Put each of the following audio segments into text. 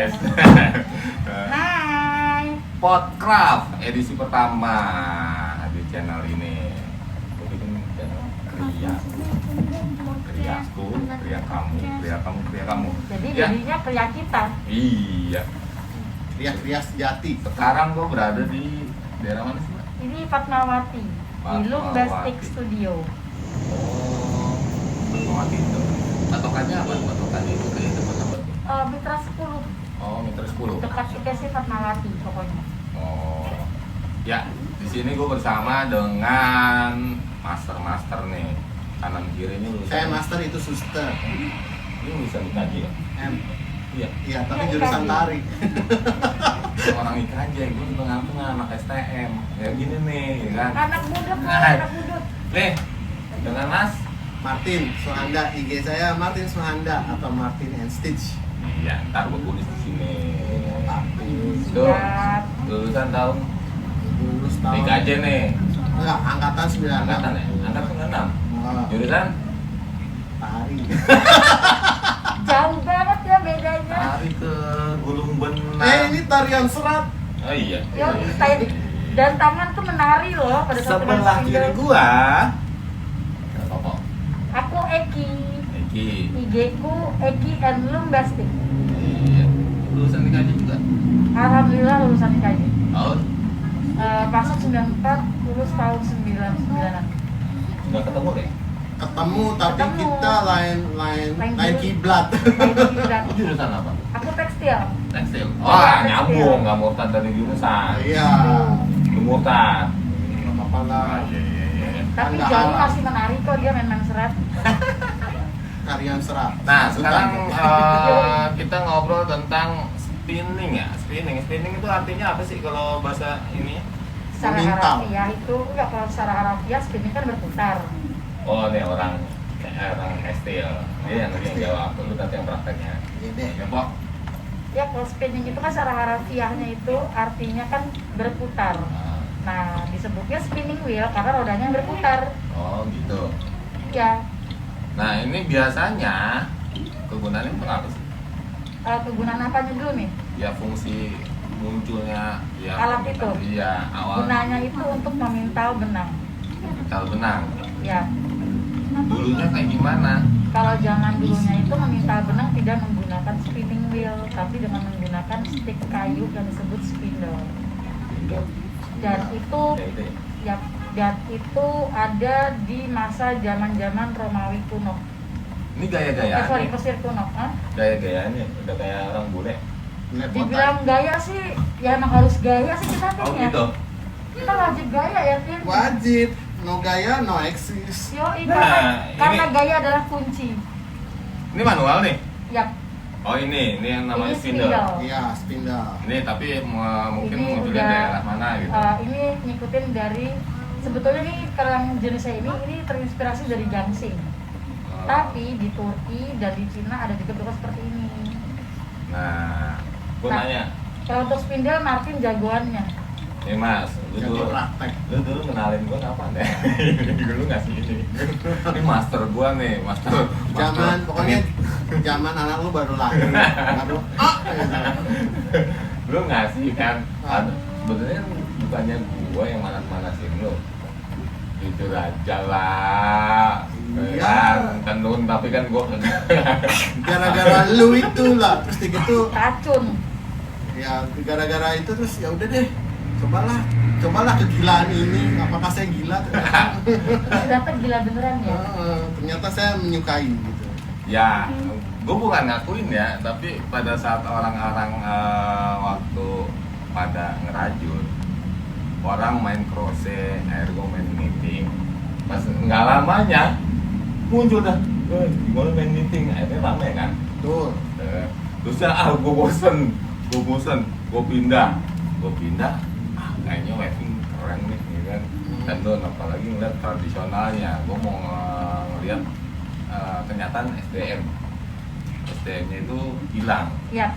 guys. Hai. Podcraft edisi pertama di channel ini. Gue bikin channel kriaku, kria kamu. Jadi Ya. jadinya pria kita. Iya. Kria sejati. Sekarang gue berada di daerah mana sih, Mbak? Ini Fatmawati di Fatmawati. Lumbastik Studio. Oh, Fatmawati itu. Patokannya apa? Patokannya itu kayak tempat apa tuh? Mitra 10 Oh, meter 10. dekat ITC Fatmawati pokoknya. Oh, ya di sini gue bersama dengan master nih, kanan kiri ini lulusan. Saya master itu suster. Ini lulusan IKJ ya? M. Iya. Iya, tapi Iya, jurusan IKJ. tari. Orang IKJ, gue di tengah-tengah anak STM. Ya gini nih, ya kan? Anak muda kok, Nah. anak muda. Nih, dengan Mas. Martin Suhanda, IG saya Martin Suhanda atau Martin and Stitch. Iya, ntar gue tulis di sini. Tuh, Siap. lulusan tahun Lulus tahun IKJ nih. enggak, angkatan 96. Angkatan ya? Angkatan 96. Oh, Jurusan? tari. Jauh banget ya bedanya. Lari ke Gulung Benar. Ini tarian serat. Oh iya. Yo, kayak dan tangan tuh menari loh pada saat Sebelah pegang kiri spindle. gua. Apa? Aku Eki. Eki. IG ku Eki and Lumbastik. Iya. Lulusan IKJ juga. Alhamdulillah lulusan IKJ. Tahun Masuk 94, lulus tahun 99-an. nggak ketemu deh. Ketemu tapi Ketemu. kita lain Lain kiblat. Itu jurusan apa? Aku tekstil. Tekstil. Iya, Oh, tekstil. nyambung, nggak murtad dari jurusan. Iya. Lu murtad. Enggak apa-apa lah. Iya. Tapi Anda Joni halal. masih menari kok, dia main serat. Tarian serat. Nah, sekarang Bukan. kita ngobrol tentang spinning ya. Spinning itu artinya apa sih kalau bahasa ini? Secara Memintal. harafiah itu, enggak, kalau secara harafiah spinning kan berputar. Oh, nih orang tekstil. Dia yang jawab. Lu nanti yang prakteknya. Iya deh. Ya, Pok. Ya kalau spinning itu kan secara harafiahnya itu artinya kan berputar. Nah, Nah, disebutnya spinning wheel karena rodanya berputar. oh, gitu. Ya, Nah, ini biasanya kegunaannya untuk apa sih? kegunaan apanya dulu nih? Ya fungsi munculnya ya Alat itu? Iya, awal Gunanya itu untuk memintal benang. metal benang. Ya, Dulunya kayak gimana? kalau zaman dulunya itu memintal benang tidak menggunakan spinning wheel, tapi dengan menggunakan stick kayu yang disebut spindle. Dan itu Ya, itu ya. ya, dan itu ada di masa zaman-zaman Romawi kuno. Ini gaya-gayaan. Sorry, Mesir kuno. Hah? Gaya-gayaannya udah kayak orang bule. Dibilang gaya sih, ya emang harus gaya sih kita Oh, ya. gitu. Kita wajib gaya ya, Tim. Wajib. No gaya, no eksis. Yoi, Nah, karena ini- gaya adalah kunci. Ini manual nih. Yap, Oh, ini yang namanya Ini spindle. spindle. Iya, spindle. Ini tapi mungkin Ini munculnya udah, daerah mana gitu. ini ngikutin dari sebetulnya nih kalau yang jenisnya ini terinspirasi dari gangsing. Oh. Tapi di Turki dan di Cina ada juga bentuk seperti ini. Nah, gua Nah. nanya, Kalau untuk spindle Martin jagoannya. nih Mas, lu Jago dulu praktek. lu dulu kenalin gua kapan deh? Dulu nggak sih ini master gua nih, master Zaman pokoknya zaman anak lu baru lahir. Baru gitu. lu ngasih kan. Sebenarnya bukannya gua yang manas-manasin lu, jujur aja lah. Iya. Kan lu tapi kan gua Gara-gara lu itu lah, terus gitu. Racun. Ya gara-gara itu terus ya udah deh. Cobalah kegilaan ini. Apakah saya gila? Ternyata gila beneran ya. Ternyata saya menyukai gitu. ya, gua bukan ngakuin ya, tapi pada saat orang-orang waktu pada ngerajut, orang main crochet, akhirnya gua main knitting. Pas nggak lamanya muncul dah, gimana main knitting, akhirnya rame kan. Tuh. Terus ya gue bosen, gue pindah, kayaknya weaving keren nih, gitu kan. Dan tuh apalagi ngeliat tradisionalnya, gue mau ngeliat kenyataan SDM-nya itu hilang, Yap.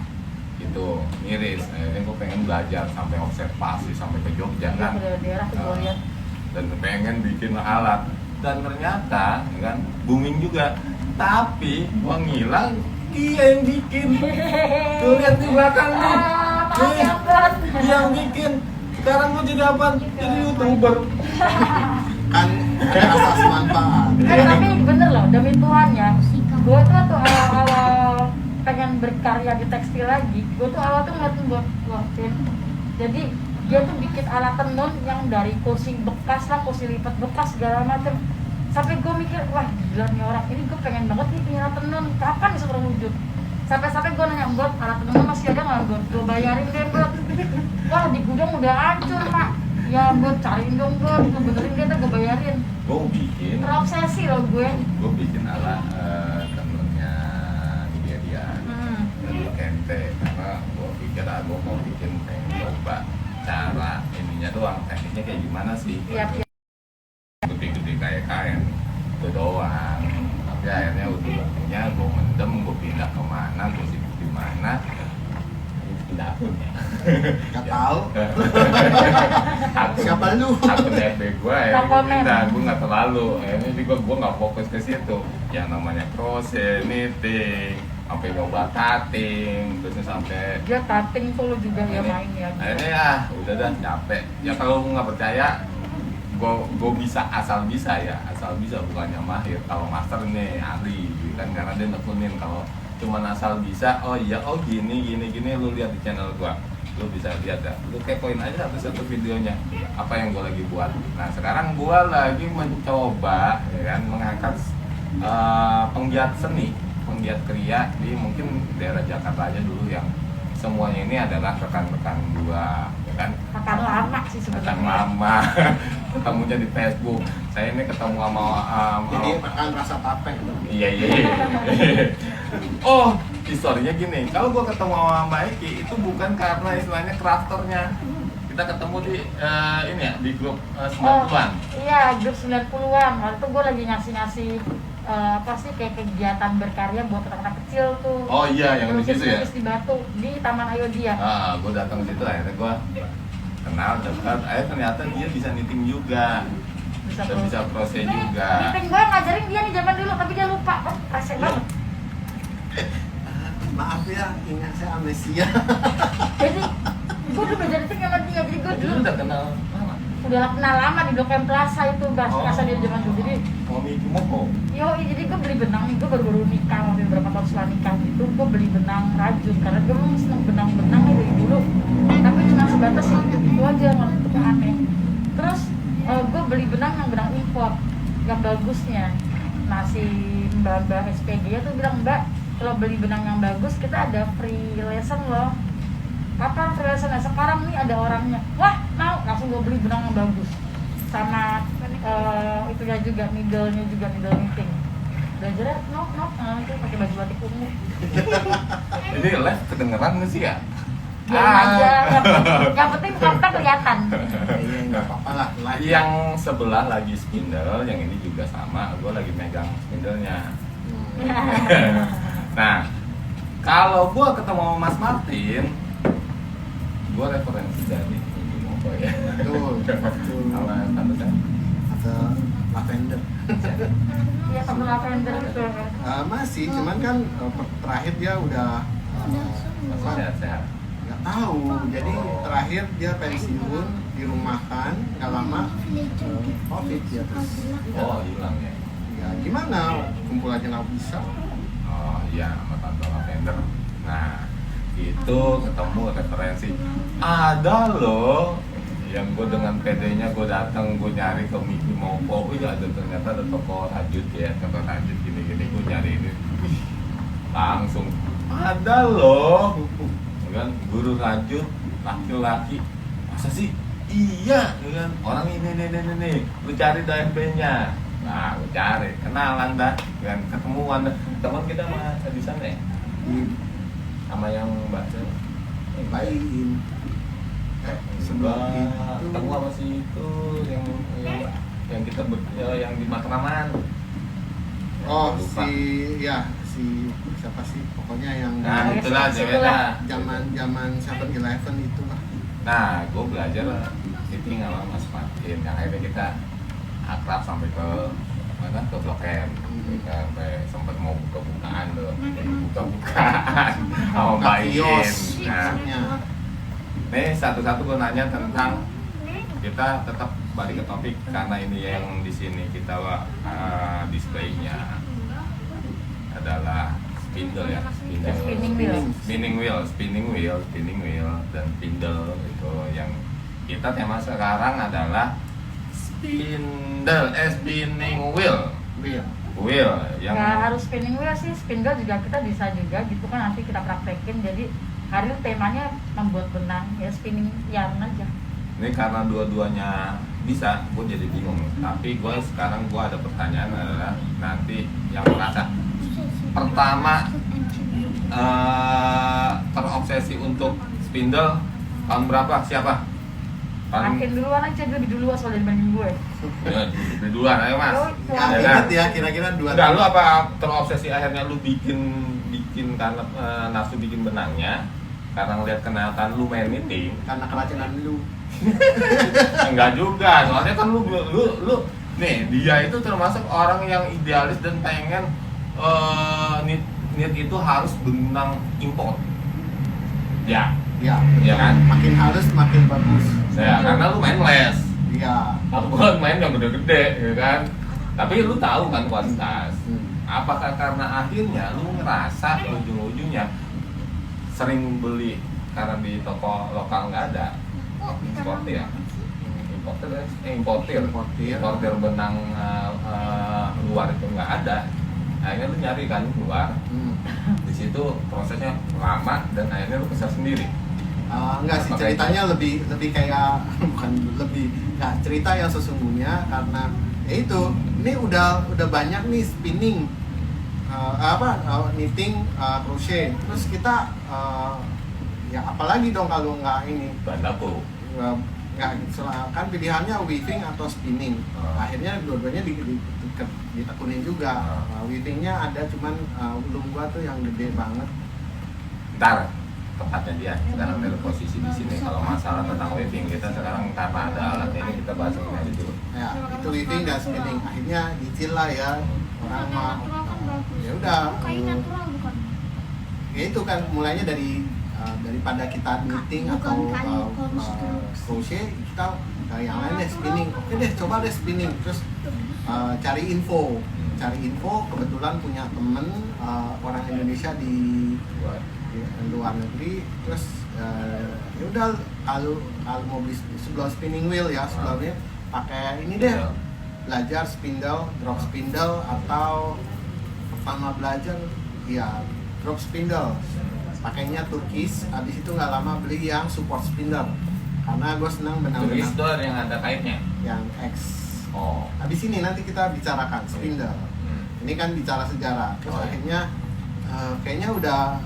gitu, miris. Akhirnya gue pengen belajar sampai observasi sampai ke Jogja Dia kan. ke daerah tuh gue lihat. Dan pengen bikin alat, dan ternyata ya kan booming juga, tapi gua ngilang Kia yang bikin. Tuh lihat di belakang nih. Maaf ya God. Dia yang bikin. Sekarang gue jadi apa? Jadi YouTuber. Kan ada asas manfaat. Tapi bener loh, demi Tuhan ya, gue tuh waktu awal-awal pengen berkarya di tekstil lagi, gue tuh awal tuh ngeliatin buat Tim. Jadi dia tuh bikin alat tenun yang dari kursi bekas lah, kursi lipat bekas segala macem. Sampai gue mikir, wah gila nih orang ini, gue pengen banget nih punya alat tenun, kapan bisa terwujud? Sampai-sampai gue nanya, buat alat tenun masih ada nggak buat? Gue bayarin deh buat. Wah di gudang udah hancur mak. Ya buat cariin dong buat, ngebenerin dia tuh gue bayarin. Gue bikin. Terobsesi loh gue. Gue bikin alat tenunnya dia. Tenun kente. Karena gue pikir gue mau bikin pengen coba cara ininya doang, tekniknya kayak gimana sih? Iya. Gede-gede kayak kain itu doang. Tapi akhirnya ujung-ujungnya gue mendem, gue pindah kemana, gue sibuk di mana. Pindah akun ya. Gak tahu. Akun- Siapa lu? Akun FB gue ya, No comment. pindah, gue nggak terlalu. Ini juga gue nggak fokus ke situ. Yang namanya crochet, knitting, sampai nyoba cutting, terus sampai Dia cutting solo juga ya main ya. akhirnya ya udah dah capek. Ya kalau lu nggak percaya, gue bisa asal bisa ya, asal bisa bukannya mahir. Kalau master nih ahli kan, karena dia nekunin. Kalau cuman asal bisa, oh iya, oh gini, lu lihat di channel gua, lu bisa lihat ya, lu kepoin aja satu videonya apa yang gua lagi buat. Nah sekarang gua lagi mencoba ya kan, mengangkat penggiat seni, penggiat kriya di mungkin daerah Jakarta aja dulu, yang semuanya ini adalah rekan-rekan gua ya kan. Akan lama sih Rekan sebenarnya. lama ketemunya di Facebook. Saya ini ketemu sama Jadi akan rasa tapek. iya. Oh, historinya gini. Kalau gua ketemu sama Mbak Eki itu bukan karena istilahnya crafternya. Kita ketemu di ini ya, di grup 90-an. Iya, grup 90-an. Waktu itu gue lagi ngasih apa sih kayak kegiatan berkarya buat anak-anak kecil tuh. Oh iya, yang di situ ya. Lukis di Batu di Taman Ayodhya. Ah, gua datang ke situ akhirnya gua kenal dekat. Ternyata dia bisa knitting juga. Bisa proses juga. Meeting gue ngajarin dia nih zaman dulu, tapi dia lupa. Oh, rese banget. Maaf ya, ingat saya amnesia. Jadi gue udah belajar meeting sama dia. Jadi gue Lu dulu udah kenal lama? udah kenal lama di Blok M Plaza itu, bahasa dia zaman dulu. Jadi Miki Moko. jadi gue beli benang nih, gue baru-baru nikah, waktu beberapa tahun setelah nikah gitu, gue beli benang rajut karena gue memang seneng benang-benang ya dari dulu, tapi cuma sebatas itu aja, nggak itu aneh. Terus gue beli benang yang benang import, yang bagusnya. Nah si mbak SPG tuh bilang, Mbak, kalau beli benang yang bagus kita ada free lesson loh. Kapan free lesson? Sekarang nih ada orangnya. Wah, mau, langsung gue beli benang yang bagus. Sama itunya juga, needle-nya juga, needle knitting. Belajarnya itu pakai baju batik ungu. Ini live kedengeran nggak sih ya? Biarin aja, yang penting fakta kelihatan. Iya, nggak apa-apa lah. Live. Yang sebelah lagi spindle, yang ini juga sama. Gue lagi megang spindlenya. Nah, kalau gue ketemu sama Mas Martin, gue referensi dari Miki Moko ya. Betul. Sama tante saya. Ada lavender. Iya, sama lavender gitu. Masih, cuman kan terakhir dia udah Masih sehat-sehat. nggak tahu. Jadi terakhir dia pensiun, dirumahkan, nggak lama COVID ya terus. Oh, hilang ya. Ya gimana? Kumpul aja nggak bisa. Oh iya, sama tante lavender. Nah, itu ketemu referensi. Ada loh yang gue dengan PD-nya gue datang, gue nyari ke Miki Moko. Oh iya, ada ternyata ada toko rajut ya, toko rajut gini-gini. Gue nyari ini, wih, langsung ada loh, kan guru rajut laki-laki. Masa sih? Iya, kan orang ini, lu cari DFB-nya. Nah, gue cari, kenalan dah, kan ketemuan dah. Teman kita sama di sana ya, sama yang Mbak Cel. Bayin. Sebelah itu. ketemu sama si itu yang kita yang di Matraman. Oh Lupa. si siapa sih pokoknya yang Nah, Ya, itulah situlah. ceweknya. zaman 7-Eleven itu lah. Nah, gue belajar meeting sama Mas Martin. Yang akhirnya kita akrab sampai ke mana ke Blok M. Sampai sempat mau buka-bukaan tuh, buka-bukaan sama Mbak Iin. Nah, nih satu-satu gue nanya tentang, kita tetap balik ke topik karena ini yang di sini kita displaynya adalah spindle ya, spinning wheel dan spindle itu yang kita tema sekarang adalah spinning wheel yang nggak harus spinning wheel sih, spindle juga kita bisa juga gitu kan, nanti kita praktekin. Jadi hari ini temanya membuat benang ya, spinning yarn aja. ini karena dua-duanya bisa, gue jadi bingung. Tapi gue sekarang ada pertanyaan adalah nanti yang merasa pertama terobsesi untuk spindle tahun berapa, siapa? Makin duluan aja, gue lebih duluan soalnya dibanding gue. Ya, duluan ayo mas. Ya, Ya, ingat ya, kira-kira 2 Enggak, lu apa terobsesi akhirnya lu bikin karena nafsu bikin benangnya karena ngeliat kenyataan lu main knitting? karena keracunan lu. Enggak juga, soalnya kan lu nih, dia itu termasuk orang yang idealis dan pengen knit itu harus benang impor. Ya, Ya, Iya kan? makin halus makin bagus. saya karena lu main les. Iya. Aku kan main yang gede-gede, ya kan? Tapi lu tahu kan kualitas. Apakah karena akhirnya lu ngerasa ujung-ujungnya sering beli karena di toko lokal nggak ada, importir ya? Importir benang luar itu nggak ada. Akhirnya lu nyari kan keluar. Di situ prosesnya lama dan akhirnya lu kesal sendiri. Enggak sih, ceritanya lebih kayak bukan lebih, enggak, cerita yang sesungguhnya karena ya itu, ini udah banyak nih spinning, knitting, crochet, terus kita ya apalagi dong kalau nggak ini Bandaku. nggak, kan pilihannya weaving atau spinning. Akhirnya dua-duanya ditekunin juga. Weavingnya ada, cuman ulung gua tuh yang gede banget. Ntar tepatnya dia sekarang dari posisi di sini. Kalau masalah tentang weaving kita sekarang karena ada alatnya ini kita bahas ini dulu. Ya, itu weaving dan spinning. Akhirnya dicil lah ya, orang mah ya udah. Ya itu kan mulainya daripada kita knitting atau crochet, kita yang lain deh spinning. Oke deh, coba deh spinning. Terus cari info. Kebetulan punya temen orang Indonesia di luar negeri. Terus ya udah, kalau mau beli sebelum spinning wheel ya, sebelumnya pakai ini deh, belajar spindle, drop spindle, atau pertama belajar ya drop spindle, pakainya Turkish. Habis itu nggak lama beli yang support spindle karena gue senang benang-benang Turkish itu ada yang ada kaitnya. yang X. Oh. Habis ini nanti kita bicarakan spindle. Ini kan bicara sejarah. Terus akhirnya kayaknya udah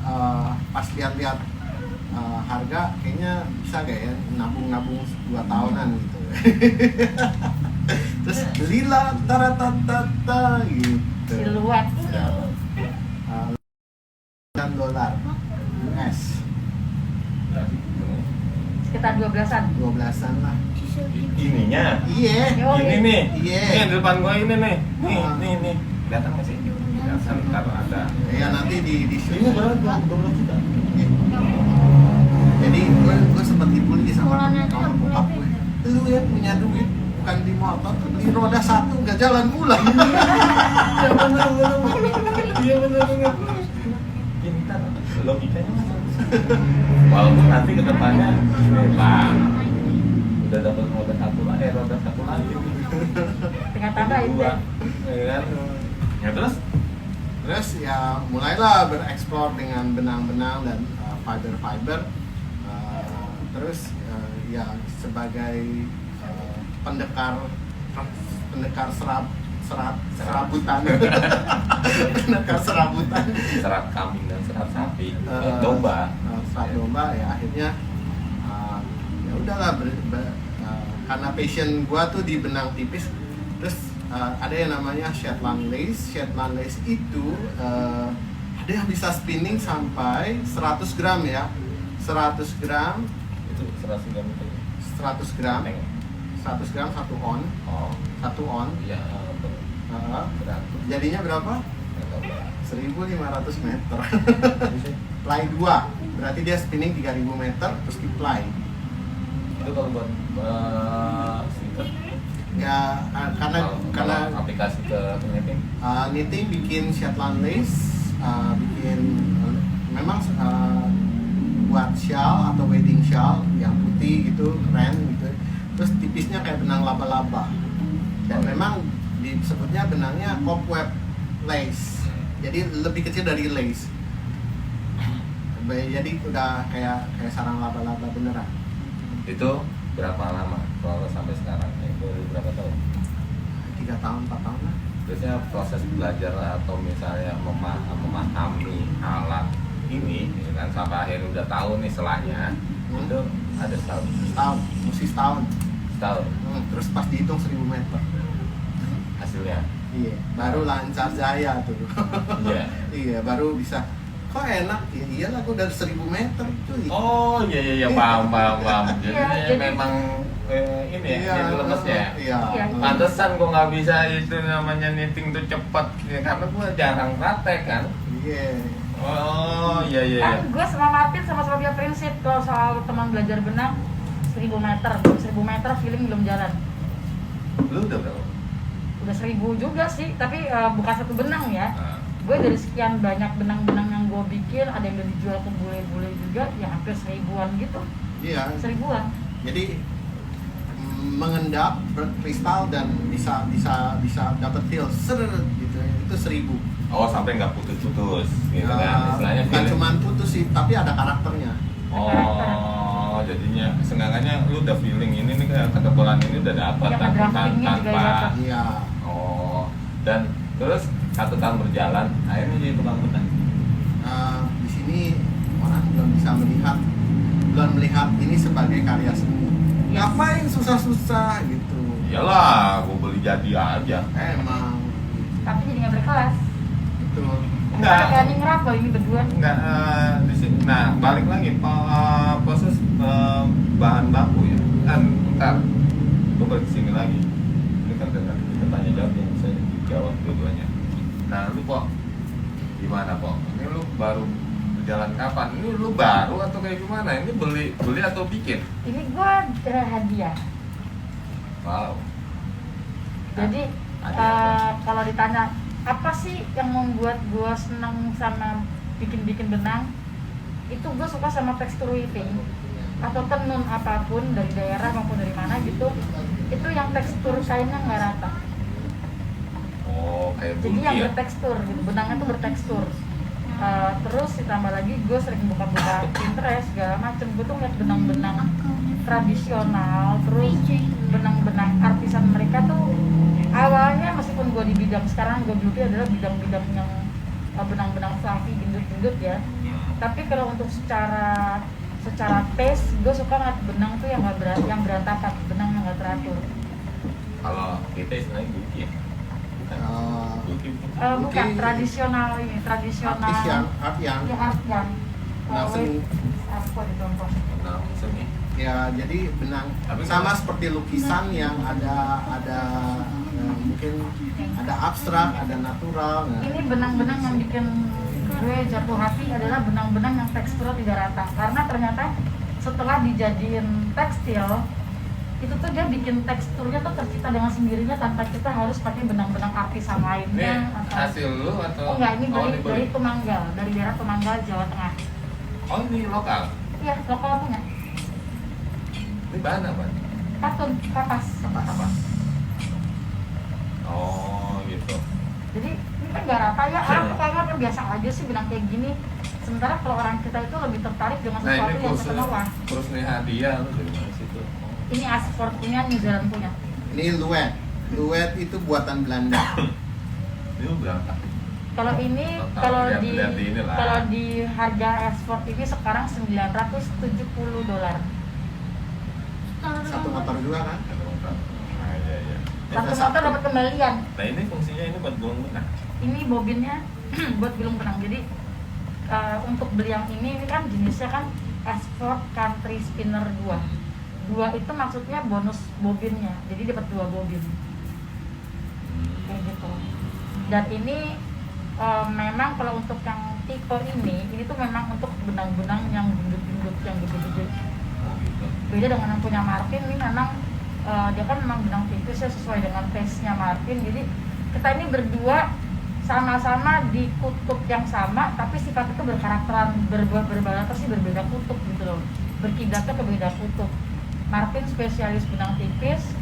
pas lihat-lihat harga, kayaknya bisa gak ya nabung 2 tahunan gitu. Terus belilah taratata gitu. Siluet. $9 US. Sekitar 12-an. 12-an lah. Ininya. Iya. Ini nih. Iya. Ini di depan gua ini nih. Ah. Nih. Kelihatan nggak sih? Kelihatan kalau ada. Ya nanti di show. Ini berapa? 12 juta. Jadi gue sempat dibully sama kawan bokap gue. Lu ya punya duit, bukan di motor, beli roda 1 nggak jalan pulang. Iya benar. Pintar. Logikanya masuk. Walaupun nanti ke depannya Bang, udah dapat roda satu lagi. Tinggal tambah itu. Ya kan? Ya terus Ya mulailah bereksplor dengan benang-benang dan fiber-fiber. Terus ya sebagai pendekar serabutan. Pendekar serabutan. serat kambing dan serat sapi. Domba. Serat domba ya akhirnya ya udahlah karena passion gua tuh di benang tipis. Terus ada yang namanya Shetland lace. Shetland lace itu ada yang bisa spinning sampai 100 gram ya. 100 gram Itu 100 gram itu. 100 gram 100 gram 1 on. Oh. 1 on. Iya. beratus. Jadinya berapa? Nggak tahu berapa. 1500 meter. Ply 2, berarti dia spinning 3000 meter terus di ply. Itu kalau buat sneaker. Ya karena aplikasi ke knitting. knitting bikin Shetland lace, bikin memang buat shawl atau wedding shawl yang putih gitu keren gitu. Terus tipisnya kayak benang laba-laba. Dan memang disebutnya benangnya cobweb lace. Jadi lebih kecil dari lace. Jadi udah kayak sarang laba-laba beneran. Itu berapa lama kalau sampai sekarang? Itu berapa tahun? 3 tahun, 4 tahun lah. Biasanya proses belajar atau misalnya memahami alat ini ya kan, sampai akhirnya udah tahu nih selanya itu ada setahun. Mesti setahun. Setahun Terus pas dihitung 1000 meter. hasilnya. Iya, baru lancar jaya tuh. Iya. Iya, baru bisa. Kok enak? Ya iyalah, gue dari 1000 meter cuy. Oh iya paham. Jadi Iya, memang ini ya, jadi lemesnya. Iya. Iya. Pantesan gue nggak bisa itu namanya knitting tuh cepet ya, karena gue jarang praktek kan. Iya. Oh iya. Kan gue sama Martin sama-sama punya prinsip kalau soal teman belajar benang 1000 meter, belum 1000 meter feeling belum jalan. Lu udah berapa? Udah 1000 juga sih, tapi bukan satu benang ya. Nah, Gue dari sekian banyak benang-benang yang gue bikin, ada yang udah dijual ke bule-bule juga, ya hampir 1000-an gitu. Iya. 1000-an. Jadi mengendap berkristal dan bisa dapat feel gitu. Itu 1000. oh sampai nggak putus-putus gitu kan? Istilahnya bukan feeling. cuma putus sih, tapi ada karakternya. Oh, jadinya sengangannya lu udah feeling ini nih ketebalan ini udah dapat Ya, draftingnya juga tanpa. dapat. Iya. Oh, dan terus 1 tahun berjalan, akhirnya jadi tukang benang. Di sini orang belum melihat ini sebagai karya seni. Yes. Ngapain susah-susah gitu? Iyalah, gue beli jadi aja. Emang Tapi jadi nggak berkelas. itu. Enggak. Kayak ningrat loh ini berdua. Enggak di sini. Nah, balik lagi proses bahan baku ya. Kan ntar gue balik sini lagi. Ini kan kita tanya jawab yang saya jawab dua-duanya. Nah, lu kok gimana kok? Ini lu baru berjalan kapan? Ini lu baru atau kayak gimana? Ini beli atau bikin? Ini gue hadiah. Wow. Jadi kalau ditanya apa sih yang membuat gue senang sama bikin benang, itu gue suka sama tekstur weaving atau tenun apapun dari daerah maupun dari mana gitu, itu yang tekstur kainnya nggak rata. Oh, kayak Jadi bunyi yang ya? bertekstur gitu, benangnya tuh bertekstur. Terus ditambah lagi gue sering buka-buka Pinterest segala macem, gue tuh ngeliat benang-benang tradisional, terus benang-benang artisan mereka tuh awalnya meskipun gue di bidang sekarang gue beauty adalah bidang-bidang yang benang-benang fluffy, gendut-gendut ya. Tapi kalau untuk secara taste, gue suka ngeliat benang tuh yang yang berantakan, benang yang nggak teratur. Kalau kita istilahnya bunyi ya? Bukan. Bunyi. Bukan tradisional ini, tradisional. Art yang Ya art yang. Benang seni. Apa di contoh? Benang seni. ya jadi benang Tapi sama kalau- seperti lukisan yang ada mungkin ada abstrak, ada natural. Nah, Ini benang-benang yang bikin gue jatuh hati adalah benang-benang yang teksturnya tidak rata, karena ternyata setelah dijadiin tekstil itu tuh dia bikin teksturnya tuh tercipta dengan sendirinya tanpa kita harus pakai benang-benang artisan Ini lainnya hasil lu atau? Oh enggak, ini ini dari Tumanggal, dari daerah Tumanggal, Jawa Tengah. Oh ini lokal? Iya, lokal punya. Ini bahan apa? Katun, kapas. Apa? Oh gitu. Jadi ini kan nggak rata ya, orang tuh kayaknya kan biasa aja sih bilang kayak gini. Sementara kalau orang kita itu lebih tertarik dengan Nah sesuatu ini yang ketemu wah. terus nih hadiah lu dari mana situ? Ini Asport punya, New Zealand punya. ini luet. Luet itu buatan Belanda. Ini lu berapa? Kalau ini Total, kalau lihat di inilah. kalau di harga ekspor ini sekarang $970. Satu motor juga kan? Nah, iya. Satu motor dapat kembalian. Nah ini fungsinya ini buat gulung benang. Ini bobinnya buat gulung benang. Jadi untuk beli yang ini kan jenisnya kan Export Country Spinner 2 itu maksudnya bonus bobinnya. Jadi dapat 2 bobin. kayak gitu. Dan ini memang kalau untuk yang tipe ini tuh memang untuk benang-benang yang gendut-gendut, yang gede-gede. Oh gitu. Beda dengan yang punya Martin, ini memang dia kan memang benang tipis ya, sesuai dengan taste-nya Martin. Jadi kita ini berdua sama-sama di kutub yang sama, tapi sifat itu berkarakteran berbeda kutub gitu loh, berkiblatnya ke beda kutub. Martin spesialis benang tipis,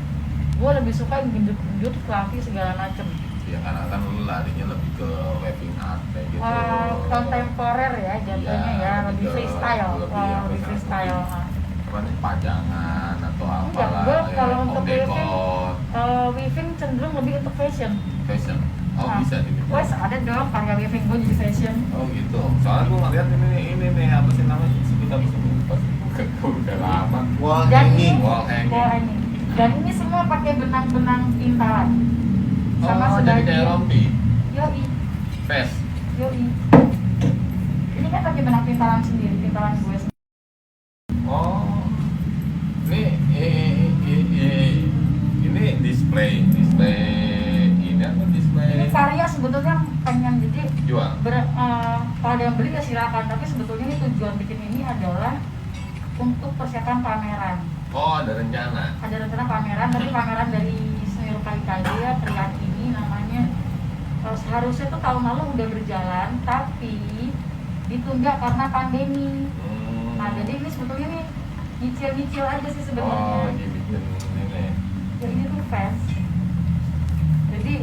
gue lebih suka yang gendut-gendut, fluffy segala macem. Ya karena kan lu larinya lebih ke weaving art kayak gitu. Kontemporer ya jatuhnya ya, lebih freestyle, lebih freestyle. Apa nih, pajangan atau Enggak, apalah gue ya, kalau untuk dekor, weaving cenderung lebih untuk fashion. fashion. Oh Nah, bisa gitu. wes ada dong karya weaving gue jadi fashion. Oh gitu. Soalnya gue ngeliat ini nih apa sih namanya, sebut apa sih? Udah lama. Wall Dan hanging. ini, Wall hanging. wall hanging. Dan ini semua pakai benang-benang pintalan. Sama Oh jadi kayak sebagian. rompi, Yoi, vest. yoi. Ini kan pakai benang pintalan sendiri, pintalan gue sendiri. Oh, ini display ini apa display? Ini karya sebetulnya pengen jadi Jual. kalau ada yang beli ya silakan, tapi sebetulnya ini tujuan bikin ini adalah untuk persiapan pameran. Oh ada rencana. Ada rencana pameran, tapi pameran dari seni rupa Italia, Triad ini namanya. Seharusnya tuh tahun lalu udah berjalan, tapi ditunda karena pandemi. Nah jadi ini sebetulnya nih nyicil-nyicil aja sih sebenarnya. Oh ini bikin ini. Ya ini tuh fast. Jadi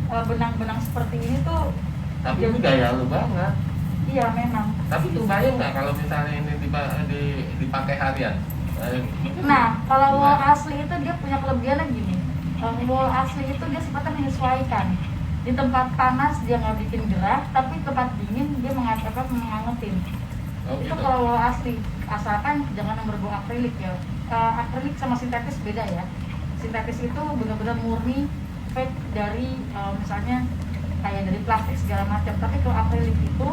benang-benang seperti ini tuh. Tapi itu gaya lu banget. Iya memang. Tapi lu bayang nggak kalau misalnya ini dipakai harian? Nah, kalau Gimana? wool asli itu dia punya kelebihannya gini. Wool asli itu dia sifatnya menyesuaikan. Di tempat panas dia nggak bikin gerah, tapi tempat dingin dia mengangetin. Oh Itu gitu. kalau wool asli, asalkan jangan yang berbau akrilik ya. Akrilik sama sintetis beda ya. Sintetis itu benar-benar murni fake dari misalnya kayak dari plastik segala macam. Tapi kalau akrilik itu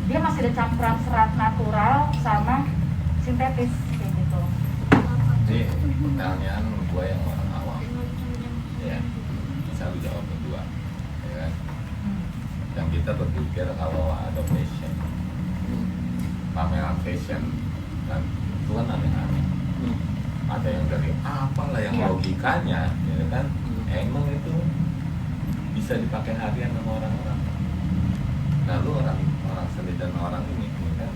dia masih ada campuran serat natural sama sintetis kayak gitu. Ini pertanyaan gue yang orang awam. Ya, bisa lu jawab berdua. Ya kan? Yang kita berpikir kalau ada fashion, pameran fashion, kan itu kan aneh-aneh. Ada yang dari apalah yang Iya. logikanya, ya kan? Emang itu bisa dipakai harian sama orang-orang. Nah lu orang seni dan orang ini, ya kan?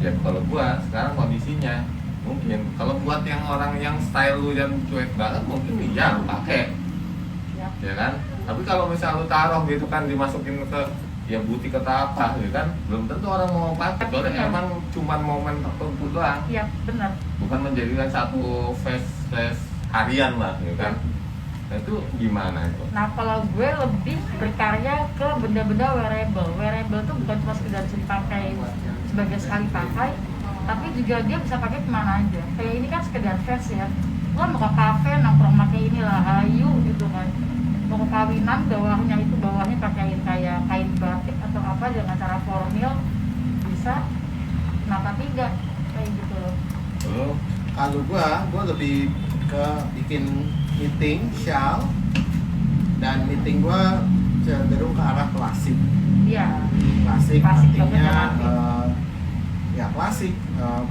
Ya kalau gua sekarang kondisinya mungkin kalau buat yang orang yang style lu yang cuek banget mungkin iya lu pakai, Ya. ya kan? Tapi kalau misal lu taruh gitu kan dimasukin ke ya butik atau apa, ya kan? Belum tentu orang mau pakai. Soalnya emang cuman momen tertentu doang, Iya, benar. bukan menjadikan satu face harian lah, ya kan? Nah itu gimana itu? Nah, kalau gue lebih berkarya ke benda-benda wearable. Wearable itu bukan cuma sekedar bisa dipakai sebagai sekali pakai, tapi juga dia bisa pakai kemana aja. Kayak ini kan sekedar vest ya. Lo mau ke kafe nongkrong pakai inilah hayu gitu kan. Mau ke kawinan bawahnya pakaiin kayak kain batik atau apa dengan cara formal bisa. Kenapa tidak kayak gitu loh. Lu Kalau gua lebih ke bikin knitting, shawl, dan knitting gua cenderung ke arah klasik. Iya. Klasik Klasik artinya banget, ya klasik,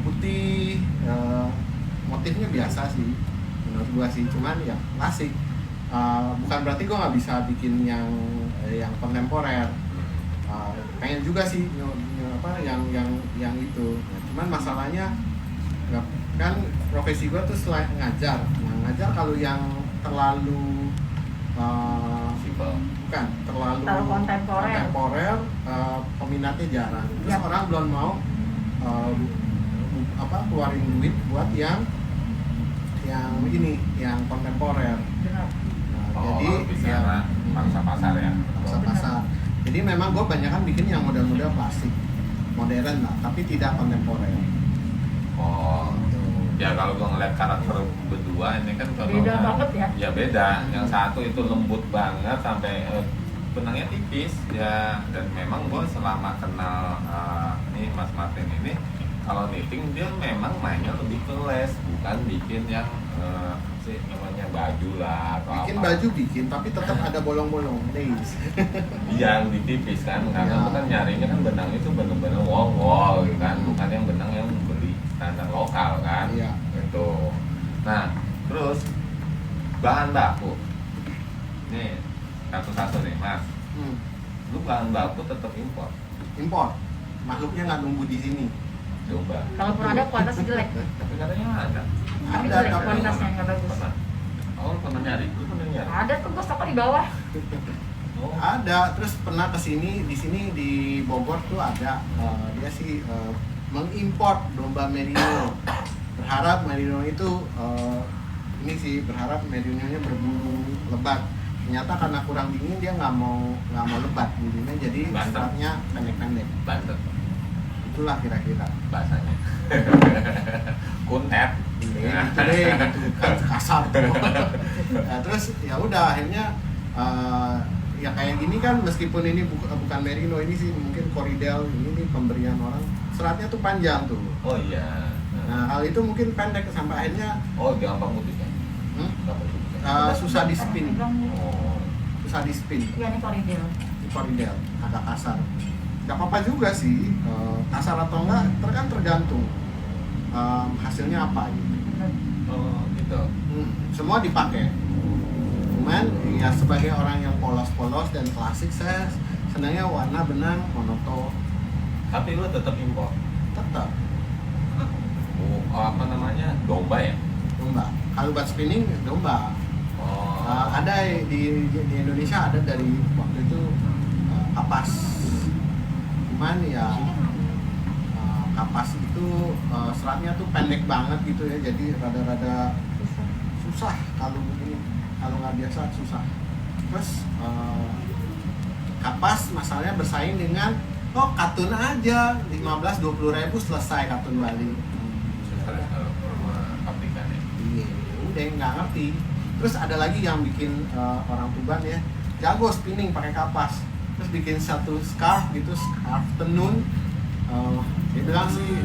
putih, motifnya biasa sih menurut gua sih, cuman ya klasik. Bukan berarti gua nggak bisa bikin yang kontemporer. Pengen juga sih yang itu. Nah, cuman masalahnya kan profesi gua tuh selain ngajar. Nah, ngajar kalau yang terlalu simpel. bukan terlalu kontemporer. Peminatnya jarang. Terus Ya. orang belum mau keluarin duit buat yang ini, yang kontemporer. Benar. Nah, Oh, jadi bicara pangsa pasar ya. pasar. Jadi memang gue banyakan bikin yang model-model klasik, modern lah, tapi tidak kontemporer. Oh, ya kalau gua ngeliat karakter berdua ini kan kalau Beda banget ya. Ya beda. Yang satu itu lembut banget sampai benangnya tipis ya, dan memang gua selama kenal nih Mas Martin ini, kalau knitting dia memang mainnya lebih ke les, bukan bikin yang sih namanya baju lah atau Bikin apa. baju bikin, tapi tetap ada bolong-bolong, lace. Iya, lebih tipis kan, karena Ya. itu kan nyarinya kan benang itu bener-bener wall gitu kan, bukan yang benang yang beli standar lokal kan. Iya. Gitu. Nah, terus bahan baku. Nih, satu-satu nih, Mas. Hmm. Lu bahan baku tetap impor. Impor. Makhluknya nggak nunggu di sini. Coba. Kalaupun ada kualitas jelek. Tapi katanya ada. Tapi Ada, jelek tapi kualitasnya nggak bagus. Pernah. Oh, lu pernah nyari? Lu pernah nyari? Ada tuh gue stoknya di bawah. Oh. ada. Terus pernah kesini, di sini di Bogor tuh ada. Dia sih mengimpor domba merino. Berharap merino itu ini sih berharap merinonya berbulu lebat. Ternyata karena kurang dingin dia nggak mau lebat bulunya, jadi Banter. seratnya pendek-pendek. Bantet Itulah kira-kira. bahasanya. Kuntet. Iya, gitu deh, gitu kan kasar tuh. Nah, terus ya udah akhirnya ya kayak gini kan, meskipun ini bukan merino, ini sih mungkin koridel, ini pemberian orang, seratnya tuh panjang tuh. Oh iya. Nah hal itu mungkin pendek sampai akhirnya Oh, gampang putus ya? Gampang putus ya? susah di spin, Oh. susah di spin. Iya nih koridel. Di koridel agak kasar. Gak apa-apa juga sih, kasar atau enggak tergantung hasilnya apa gitu. Oh, gitu. Semua dipakai. Cuman ya sebagai orang yang polos-polos dan klasik, saya senangnya warna benang monoton. Tapi lu tetap impor. Tetap Oh, apa namanya? Domba ya? domba. Kalau buat spinning domba. Oh. Ada di Indonesia, ada dari waktu itu kapas. Cuman ya kapas itu seratnya tuh pendek banget gitu ya, jadi rada-rada susah kalau begini, kalau nggak biasa susah. Terus kapas masalahnya bersaing dengan katun aja 15-20 ribu selesai katun Bali. Kalau pabrikan ya. Iya, udah nggak ngerti. Terus ada lagi yang bikin orang Tuban ya, jago spinning pakai kapas. Terus bikin satu scarf gitu, scarf tenun. Dia bilang sih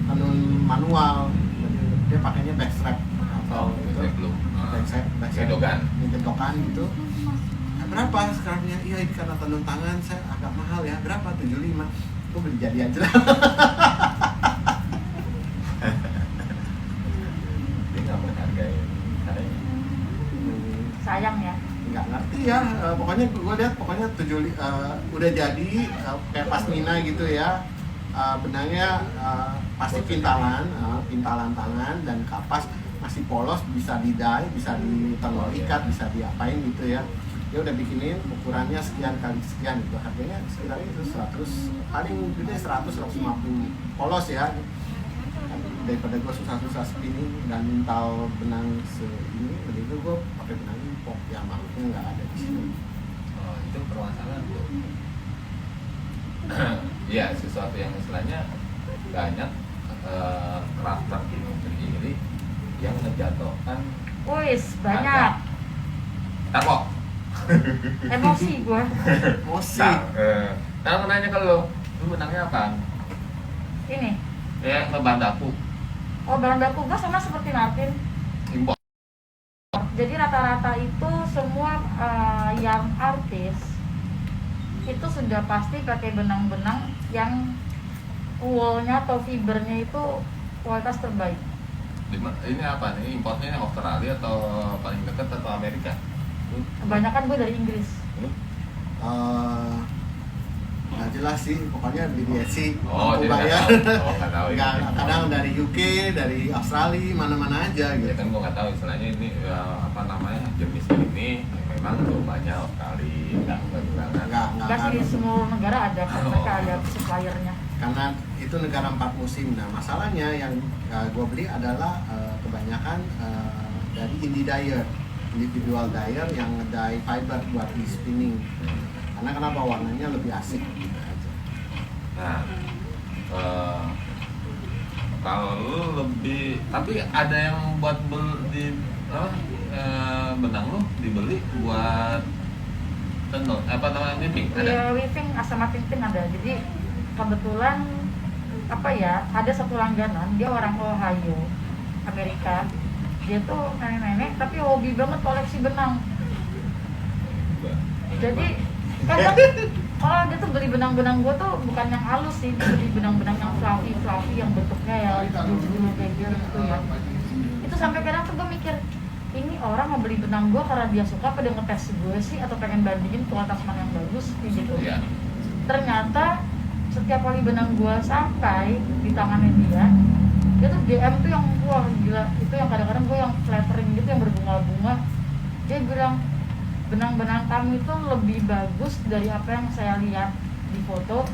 tenun manual. Jadi dia pakainya backstrap atau itu. Belum. Backstrap, Gedokan. gedokan gitu. Nah, berapa scarfnya? Iya, ini karena tenun tangan saya agak mahal ya. Berapa? 75. Aku beli jadi aja. Dia nggak menghargai caranya. Sayang ya. Nggak ngerti ya, pokoknya gue lihat pokoknya udah jadi kayak pasmina gitu ya, benangnya pasti pintalan tangan dan kapas masih polos, bisa didai, bisa ditenun ikat, bisa diapain gitu ya. Dia udah bikinin ukurannya sekian kali sekian gitu, harganya sekitar itu 100, paling gede 100-150 polos ya. Daripada gue susah-susah spinning dan mintal benang ini, mending gue pakai benang impor yang makhluknya nggak ada di sini. Oh, itu permasalahan tuh. Iya, sesuatu yang istilahnya banyak crafter sendiri yang ngejatuhkan Wis, banyak. takok. Emosi gue. Emosi. Nah, aku nanya ke lu benangnya apa? Ini. Ya, bahan baku Oh, bahan baku gue sama seperti Martin. impor. Jadi rata-rata itu semua yang artis itu sudah pasti pakai benang-benang yang woolnya atau fibernya itu kualitas terbaik. Ini apa nih? Importnya yang Australia atau paling dekat atau Amerika? Kebanyakan gue dari Inggris. Nggak jelas sih, pokoknya beli di Etsy, Oh, mampu jadi bayar. nggak tahu ya. Nggak, kadang dari UK, dari Australia, mana-mana aja gitu. Ya kan gua nggak tahu istilahnya ini apa namanya jenis ini memang dombanya Australia nggak Nggak Enggak sih, di semua negara ada, kan mereka ada suppliernya. karena itu negara 4 musim. Nah masalahnya yang gue beli adalah kebanyakan dari indie dyer, individual dyer yang ngedye fiber buat di spinning. Karena kenapa, warnanya lebih asik gitu aja. Nah, kalau lu lebih, tapi ada yang buat beli benang lu dibeli buat tenun apa namanya weaving ada? Ya, weaving sama tintin ada. Jadi kebetulan apa ya, ada satu langganan, dia orang Ohio, Amerika. Dia tuh nenek-nenek tapi hobi banget koleksi benang. Jadi kadang kalau dia tuh beli benang-benang gue tuh bukan yang halus sih, dia beli benang-benang yang fluffy yang bentuknya ya dulu kayak gitu ya. Itu sampai kadang tuh gue mikir, ini orang mau beli benang gue karena dia suka apa dia ngetes gue sih atau pengen bandingin kualitas mana yang bagus gitu. Iya. Ternyata setiap kali benang gue sampai di tangannya dia tuh DM tuh yang wah gila, itu yang kadang-kadang gue yang flattering gitu yang berbunga-bunga. Dia bilang, benang-benang kamu itu lebih bagus dari apa yang saya lihat di foto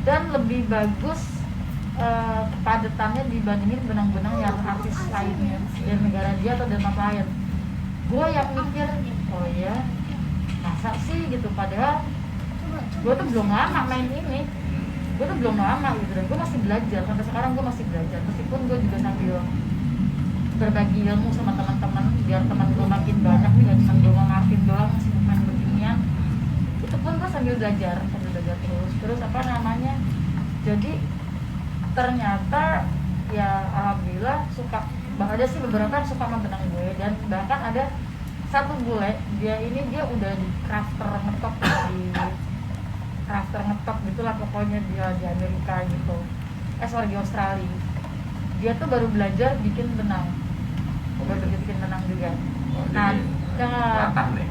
dan lebih bagus kepadatannya dibandingin benang-benang yang artis lainnya dari negara dia atau dari tempat lain. Gue yang mikir, oh ya masa sih gitu, padahal gue tuh belum lama main ini, gue tuh belum lama gitu, dan gue masih belajar sampai sekarang. Gue masih belajar meskipun gue juga sambil berbagi ilmu sama teman-teman biar teman gue makin banyak nih, gak cuma gue ngamatin doang masih main beginian. Itu pun gue sambil belajar terus apa namanya. Jadi ternyata ya alhamdulillah suka. Ada sih beberapa yang suka sama benang gue, dan bahkan ada satu bule dia udah di crafter ngetok gitulah pokoknya, dia di Amerika gitu, di Australia. Dia tuh baru belajar bikin benang, bikin benang juga. Nah, latah nih.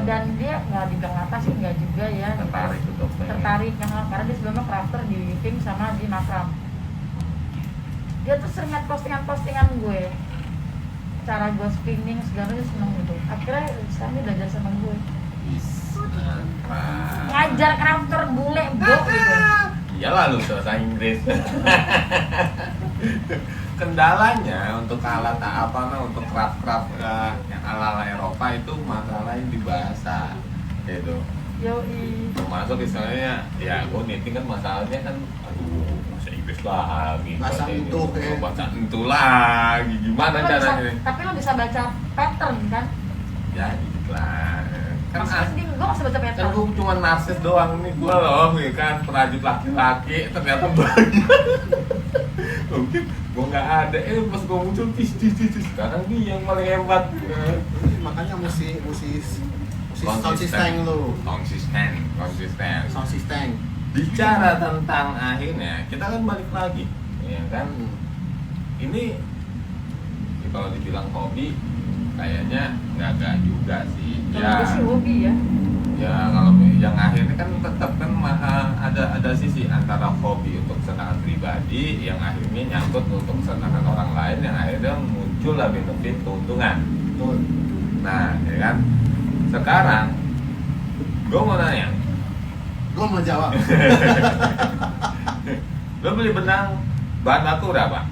Dan dia nggak dibilang latah sih, nggak juga ya. Tertarik karena dia sebelumnya crafter di Living sama di Makram. Dia tuh sering liat postingan gue, cara gue spinning segala macam, seneng gitu. Akhirnya sekarang dia belajar sama gue. Ngajar crafter bule bro gitu. Iyalah lu bahasa Inggris. Kendalanya untuk alat untuk craft yang ala Eropa itu masalahnya di bahasa gitu. Yoi. Termasuk misalnya ya gue knitting kan masalahnya kan bahasa Inggris lagi, bahasa entuh ya. Bahasa entuh lagi, gimana caranya? Tapi lo bisa baca pattern kan? Ya gitu lah. Kan gue gak bisa baca pattern. Kan gue cuma narsis doang nih, gue loh ya kan perajut laki-laki ternyata banyak. Mungkin gue nggak ada, pas gue muncul sekarang dia yang paling hebat. Makanya mesti konsisten lo. Konsisten. Bicara tentang akhirnya kita kan balik lagi, ya kan? Ini kalau dibilang hobi kayaknya nggak juga sih. Kalau sih hobi ya. Ya kalau yang akhirnya kan tetap kan ada sisi antara hobi untuk kesenangan pribadi yang akhirnya nyangkut untuk kesenangan orang lain yang akhirnya muncul lah benefit keuntungan. Betul. Nah, ya kan? Sekarang gue mau nanya. Gue mau jawab. Lo beli benang bahan baku berapa?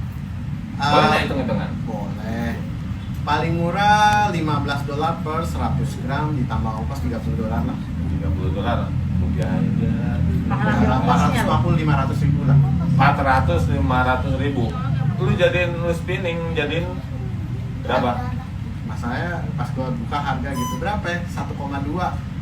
Boleh nggak hitung-hitungan? Boleh. Paling murah $15 per 100 gram ditambah ongkos $30 lah. $30 rupiah aja. Mahal 450-500 ribu lah. 400-500 ribu. Lu spinning jadiin berapa? Masalahnya pas gue buka harga gitu berapa ya? 1,2.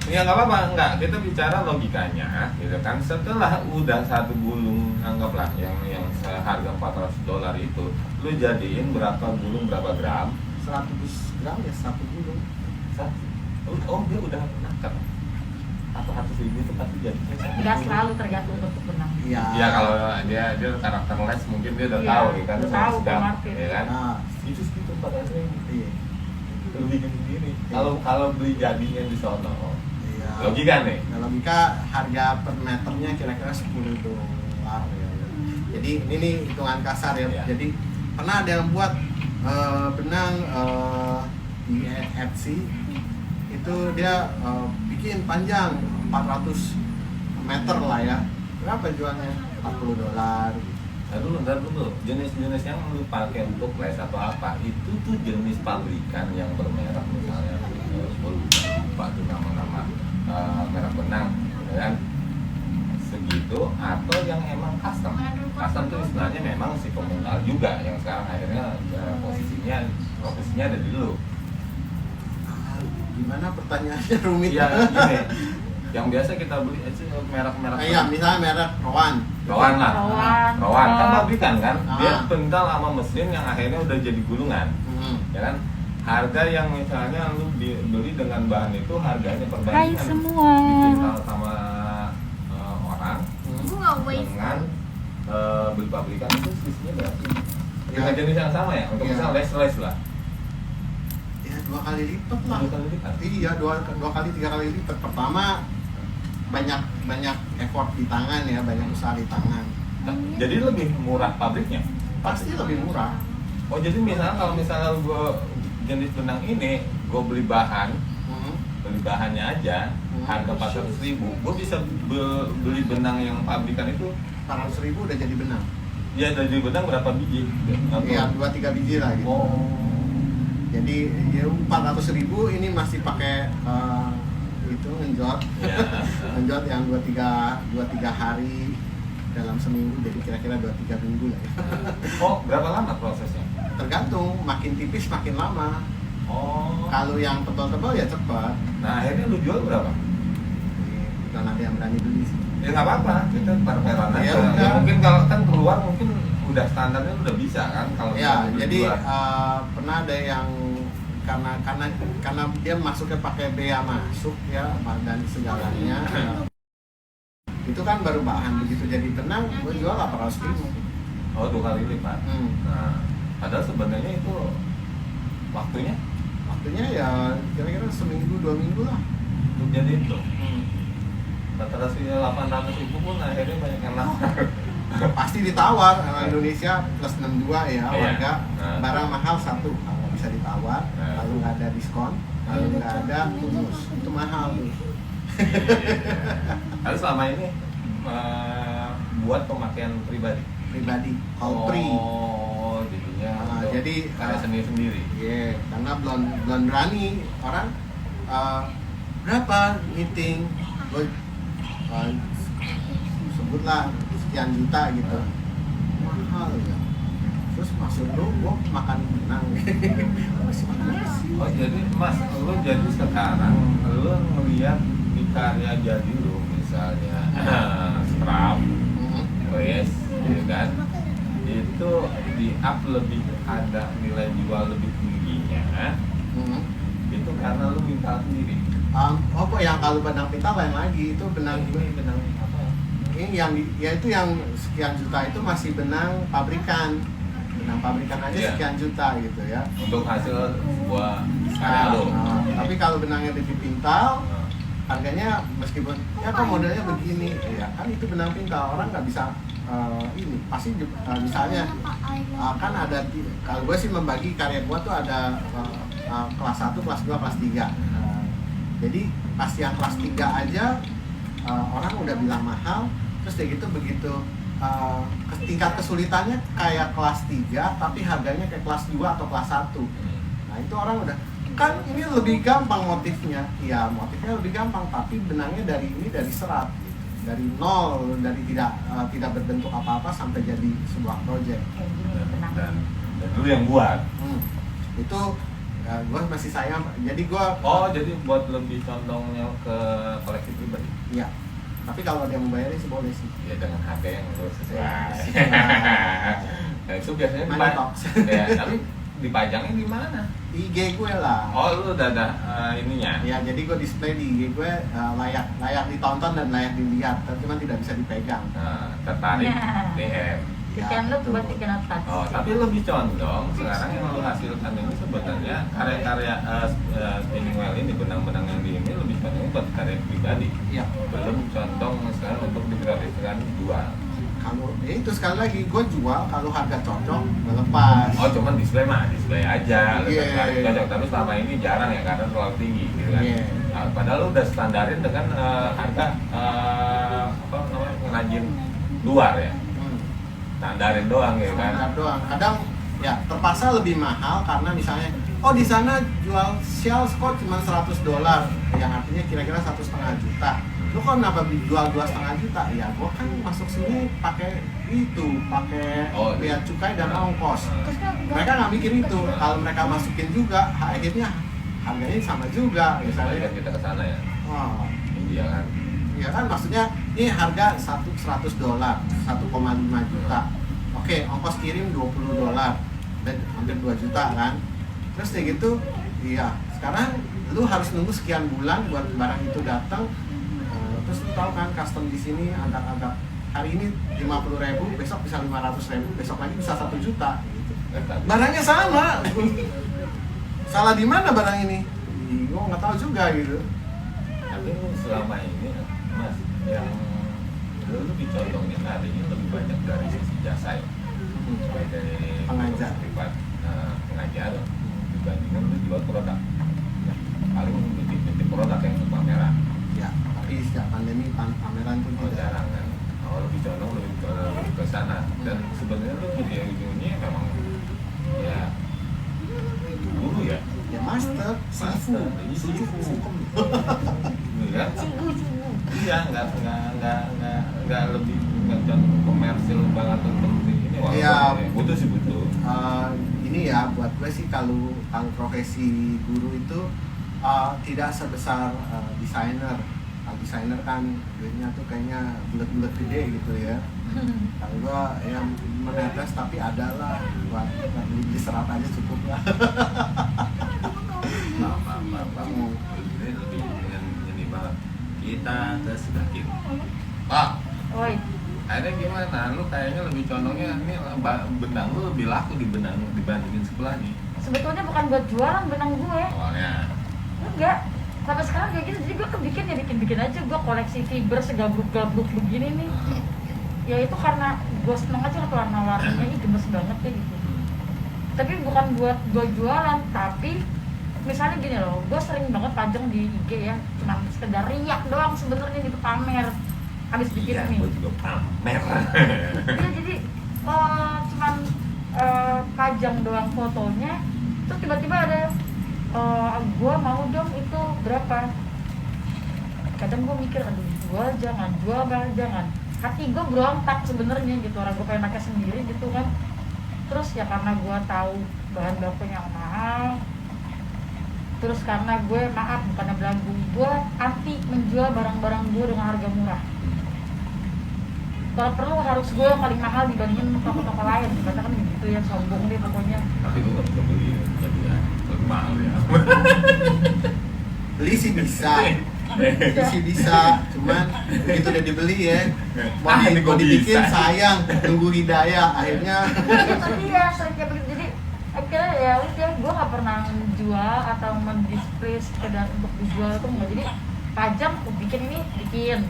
Ya nggak apa-apa, enggak. Kita bicara logikanya, gitu kan. Setelah udah satu gulung, anggaplah yang seharga $400 itu, lu jadiin berapa gulung berapa gram? 100 gram ya satu gulung. Oh dia udah nakar. Atau 100 ribu itu pasti jadi. Nggak selalu tergantung bentuk benang. Iya. Iya kalau dia karakterless mungkin dia udah Iya, tahu kan. udah tahu, sedang, market. ya kan. Nah, Itu segitu 400 ribu. iya. Lu bikin sendiri. Kalau beli jadinya di sono. Iya. Logika nih. Nah, logika harga per meternya kira-kira $10 ya. Jadi ini nih hitungan kasar ya. Iya. Jadi pernah ada yang buat benang di Etsy itu dia bikin panjang 400 meter lah ya. Berapa jualnya? $40. Ntar dulu. Jenis-jenis yang lu pakai untuk les atau apa itu tuh jenis pabrikan yang bermerek misalnya lupa tuh nama-nama merek benang, ya kan? Segitu atau yang emang custom tuh istilahnya memang si komunal juga yang sekarang akhirnya posisinya ada di lu. Gimana pertanyaannya rumit? Ya gini, Yang biasa kita beli itu merek-merek. Iya, misalnya merek Rowan. Rowan lah. Rowan. Rowan kan pabrikan kan, dia Ah. pental sama mesin yang akhirnya udah jadi gulungan, ya kan. Harga yang misalnya lu beli dengan bahan itu harganya Hai perbandingan semua. dipintal sama orang dengan beli pabrikan itu selisihnya berapa? Dengan jenis yang sama ya, untuk Iya. misalnya les lah. Ya 2 kali lipat lah. 2 kali lipat. Iya, 2 kali 3 kali lipat. Pertama banyak effort di tangan ya, banyak usaha di tangan. Nah, jadi lebih murah pabriknya. Pasti lebih murah. Oh jadi misalnya kalau misalnya gue jenis benang ini, gue beli bahan, beli bahannya aja, harga 400.000, gue bisa beli benang yang pabrikan itu. 400.000 udah jadi benang. Ya dari benang berapa biji? Iya, 2-3 biji lah gitu. Oh. Jadi ya 400.000 ini masih pakai itu ngenjot. Ya. Ngenjot yang 2-3 hari dalam seminggu, jadi kira-kira 2-3 minggu lah ya. Oh, berapa lama prosesnya? Tergantung, makin tipis makin lama. Oh. Kalau yang tebal-tebal ya cepat. Nah akhirnya lu jual berapa? Bukan ada yang berani beli sih. Ya nggak apa-apa, kita per-peran aja. Ya Ya, udah. mungkin kalau kan keluar mungkin udah standarnya udah bisa kan kalau Ya, misalnya jadi berdua. pernah ada yang karena dia masuknya pakai bea masuk ya dan segalanya. Itu kan baru bahan, begitu jadi benang gue jual 800.000. Oh 2 kali lipat. Nah, padahal sebenarnya itu waktunya Waktunya ya kira-kira seminggu 2 minggu lah. untuk jadi itu. Rata-rata 800.000 pun akhirnya banyak yang nawar. Pasti ditawar, orang Indonesia plus 62 ya, Iya. warga Nah. barang mahal satu kalau bisa ditawar, Nah. kalau nggak ada diskon, kalau nggak ada bonus, itu mahal tuh. Lalu selama ini buat pemakaian pribadi. Pribadi, all free. Oh, jadinya Nah, untuk jadi, karya seni sendiri. Iya, karena belum berani orang berapa meeting, gue sebutlah sekian juta gitu, mahal ya. Terus maksud lu, gue makan benang, masih makan nasi. Oh jadi mas, lu jadi sekarang lu melihat di karya jadi lu misalnya scrap, wes, ya kan? Itu di up lebih ada nilai jual lebih tingginya. Itu karena lu minta sendiri. Kok yang kalau benang pita lain lagi, itu benang Ini benang apa? ini yang ya itu yang sekian juta itu masih benang pabrikan. Benang pabrikan aja Iya. sekian juta gitu ya. Untuk hasil sebuah karya lu. Tapi kalau benangnya dipintal, harganya meskipun ya kok modelnya begini, ya kan itu benang pintal, orang nggak bisa ini pasti misalnya kan ada kalau gue sih membagi karya gue tuh ada kelas 1, kelas 2, kelas 3. Jadi pas yang kelas 3 aja orang udah bilang mahal, terus kayak gitu begitu tingkat kesulitannya kayak kelas 3 tapi harganya kayak kelas 2 atau kelas 1. Nah, itu orang udah kan ini lebih gampang motifnya. Ya, motifnya lebih gampang tapi benangnya dari serat gitu. Dari nol, dari tidak berbentuk apa-apa sampai jadi sebuah proyek. Kayak gini benang. Dan lu yang buat. Itu gue masih sayang, jadi gue Oh, jadi buat lebih condongnya ke koleksi pribadi. ya, tapi kalau dia membayarnya sih boleh sih. Ya dengan harga yang lu sesuai. Ya, Nah, itu biasanya Money talks. ya, tapi dipajangnya di mana? IG gue lah. Oh, lu udah ada ininya. Ya, jadi gue display di IG gue layak ditonton dan layak dilihat, tapi cuma tidak bisa dipegang. Nah, tertarik Nah. DM. Ikan lu tuh. buat ikan touch. Oh, tapi lebih condong sekarang yang lu hasilkan ini sebenarnya karya-karya spinning wheel ini, benang-benang yang di ini lebih condong buat karya pribadi. Iya. Belum condong sekarang untuk digratiskan jual. Kalau itu sekali lagi gue jual kalau harga cocok gue lepas. Oh, cuman display mah display aja, Iya. cocok. Tapi selama ini jarang ya karena terlalu tinggi, gitu kan. Iya. Nah, padahal lu udah standarin dengan harga apa namanya pengrajin luar ya, standarin doang gitu kan. Standar doang. Kadang ya terpaksa lebih mahal karena misalnya di sana jual shells kok cuma $100, yang artinya kira-kira 1,5 juta. Lu kok kenapa jual 2,5 juta? Ya gua kan masuk sini pakai biaya cukai dan ongkos. Mereka nggak mikir itu. Kalau mereka masukin juga, akhirnya harganya sama juga. Misalnya Misalnya, kita ke sana ya. oh, Iya kan. Ya kan, maksudnya ini harga $100, 1,5 juta. Oke, ongkos kirim $20, hampir 2 juta kan. Terus kayak gitu, iya. Sekarang lu harus nunggu sekian bulan buat barang itu datang. Terus lu tahu kan, custom di sini agak-agak hari ini 50.000, besok bisa 500.000, besok lagi bisa 1 juta. Gitu. Barangnya sama. Salah di mana barang ini? Gue nggak tahu juga gitu. Tapi selama ini Mas, yang lu dicondongin harinya lebih banyak dari sisi jasa ya, baik dari Pengajar. privat, pengajar dibandingkan lu jual produk. Paling titip produk yang untuk pameran. Ya, tapi sejak pandemi pameran tuh Oh, tidak. jarang kan. Oh, lebih condong lebih ke sana. Dan sebenarnya lu ujung-ujungnya memang ya guru ya. Ya master, sifu. Iya kan? Cigu. Iya, nggak lebih nggak condong komersil banget seperti ini. Walaupun Iya. butuh sih butuh. Ini ya buat gue sih, kalau profesi guru itu tidak sebesar desainer. Kalau desainer kan duitnya tuh kayaknya bulat-bulat gede gitu ya. Kalau gue ya menetes, tapi ada lah buat beli serat aja cukup lah. Bang. Ini lebih ini banget. Kita ke sebelah kiri. Pak, Oi, akhirnya gimana? Lu kayaknya lebih condongnya ini benang lu lebih laku dibandingin sebelah nih. sebetulnya bukan buat jualan benang gue. Awalnya. Enggak. Sampai sekarang kayak gitu, jadi gue bikin aja, gue koleksi fiber segabruk-gabruk begini nih. Ya itu karena gue seneng aja liat warna-warnanya, ini gemes banget ya gitu. Tapi bukan buat gue jualan, tapi misalnya gini loh, gue sering banget pajang di IG ya, cuma sekedar riak doang sebenarnya gitu, pamer habis bikin Iya, nih. gua juga pamer. Iya, jadi cuman pajang doang fotonya, terus tiba-tiba ada gue mau dong itu berapa. Kadang gue mikir, aduh jangan, hati gue berontak sebenarnya gitu, orang gue pengen pakai sendiri gitu kan. Terus ya karena gue tahu bahan bakunya mahal, terus karena gue bukannya belagu, gue anti menjual barang-barang gue dengan harga murah. Kalau perlu harus gue yang paling mahal dibandingin toko-toko lain, karena kan begitu ya, sombong deh pokoknya. Tapi lu nggak bisa beli, jadi ya lebih mahal ya. Beli sih bisa, cuman begitu udah dibeli ya, mau dibikin bisa. sayang, nunggu hidayah, akhirnya. Tapi ya sering kayak begitu, jadi akhirnya ya udah, gue gak pernah menjual atau mendisplay sekedar untuk dijual itu enggak. Jadi pajang, aku bikin ini, bikin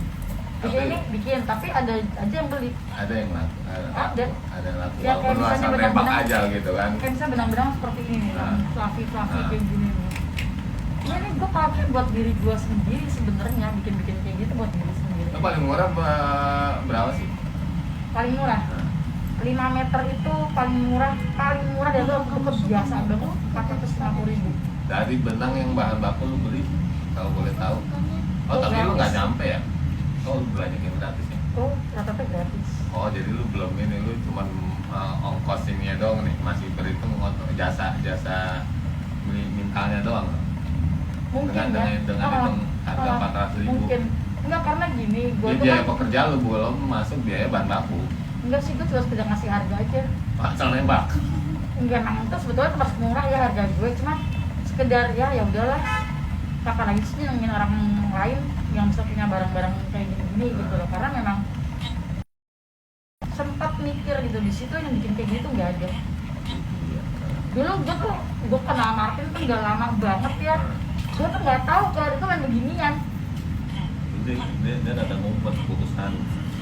ini, tapi ada aja yang beli. Ada yang laku. Ada yang laku. Ya, kayak Walaupun misalnya asal benang-benang nembak aja gitu kan. kayak misalnya benang-benang seperti ini nih, yang fluffy kayak gini nih. Ini gue pakai buat diri gue sendiri sebenarnya, bikin kayak gitu buat diri sendiri. Itu paling murah berapa sih? Paling murah 5 meter itu paling murah dari lu biasa banget 450.000. Dari benang yang bahan baku lu beli, kalau boleh tahu. Oh, tapi lu nggak nyampe ya? Oh, lu belanjain gratis ya? Oh, rata-rata gratis. Oh, jadi lu belum ini, lu cuman ongkos ininya doang nih, masih berhitung jasa mintalnya doang. Mungkin dengan ya. hitung harga 400.000. Mungkin. Enggak, karena gini, gue Jadi biaya pekerja lu belum masuk biaya bahan baku. enggak sih, gue cuma sekedar ngasih harga aja. Asal nembak. Enggak, emang itu sebetulnya termasuk murah ya harga gue, cuma sekedar ya udahlah. Kapan lagi sih nyenengin orang lain yang bisa punya barang-barang kayak gini gitu loh. Karena memang sempat mikir gitu, di situ yang bikin kayak gitu nggak ada. Dulu gue kenal Martin tuh udah lama banget ya. Gue tuh nggak tahu kalau itu main beginian. Dia ada ngumpet putusan.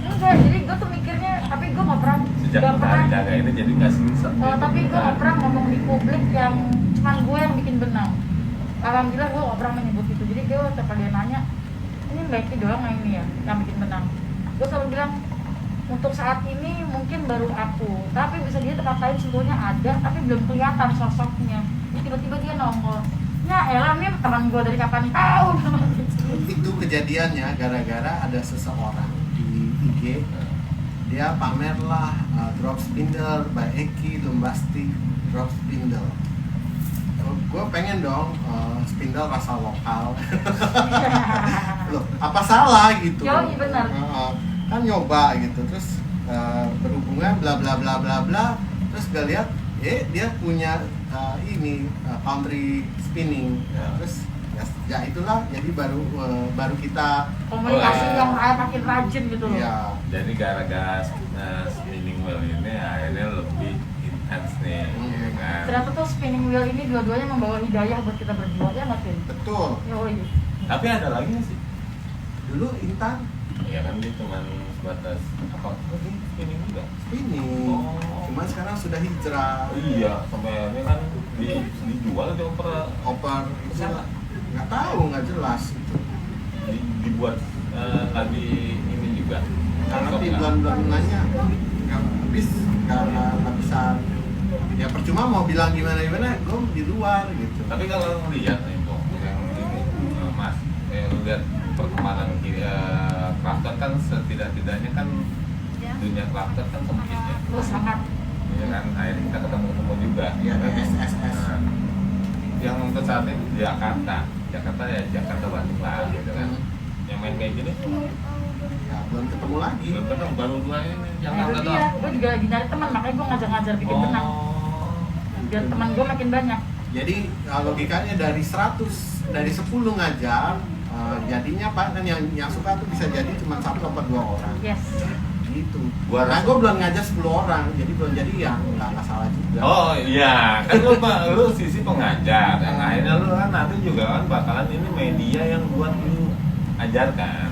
Enggak, jadi gue tuh mikirnya, tapi gue nggak pernah Sejak hari jaga ini jadi nggak sisa. tapi gue nggak pernah ngomong di publik yang cuman gue yang bikin benang. Alhamdulillah gue nggak pernah menyebut itu. Jadi dia setiap kali dia nanya, ini Mbak Eki doang yang ini ya yang bikin benang. Gue selalu bilang, untuk saat ini mungkin baru aku, tapi bisa dia tempat lain sebetulnya ada, tapi belum kelihatan sosoknya. Jadi tiba-tiba dia nongol, ya elah nih teman gue dari kapan tahu. Itu kejadiannya gara-gara ada seseorang di IG, dia pamerlah drop spindle by Eki Lumbastik drop spindle. gue pengen dong spindle rasa lokal. Loh, apa salah gitu? Yoi, benar. Kan nyoba gitu, terus berhubungan bla bla bla bla bla, terus gak lihat, dia punya ini country spinning, terus ya itulah, jadi baru kita Komunikasi yang makin rajin gitu loh. ya. Jadi gara-gara spinning wheel ini akhirnya lebih intens nih, ya kan? Ternyata tuh spinning wheel ini dua-duanya membawa hidayah buat kita berdua, ya nggak Vin? Betul. Yoi. Tapi ada lagi nggak sih? Dulu Intan Ya kan dia cuma sebatas apa? Oh, dia spinning juga. spinning, cuman sekarang sudah hijrah. Iya, sampai akhirnya kan dijual di Oper itu nggak tahu, nggak jelas itu. dibuat lagi ini juga. Karena di bulan-bulanannya nggak habis, nggak bisa. Ya percuma mau bilang gimana gue di luar gitu. Tapi kalau ngelihat nih kok yang ini Mas, lu lihat perkembangan crafter kan setidak-tidaknya kan dunia crafter kan sempit ya. Lu sangat. Ya kan akhirnya kita ketemu juga. Ya, kan? SSS. Yang untuk saat ini di Jakarta ya Jakarta Bandung lah gitu kan. Yang main kayak gini Ya belum ketemu lagi. belum ketemu, baru dua ini yang Nah, itu angkat dia. Gue juga lagi nyari teman, makanya gue ngajar-ngajar bikin benang. Biar teman gue makin banyak. Jadi logikanya dari 10 ngajar, jadinya Pak kan yang suka tuh bisa jadi cuma 1 atau 2 orang. Yes. Gitu. Gua Nah rasa- gue belum ngajar 10 orang, jadi belum jadi yang nggak salah juga. Oh iya, kan lu sisi pengajar, yang akhirnya lu kan nanti juga kan bakalan ini media yang buat lu ajarkan.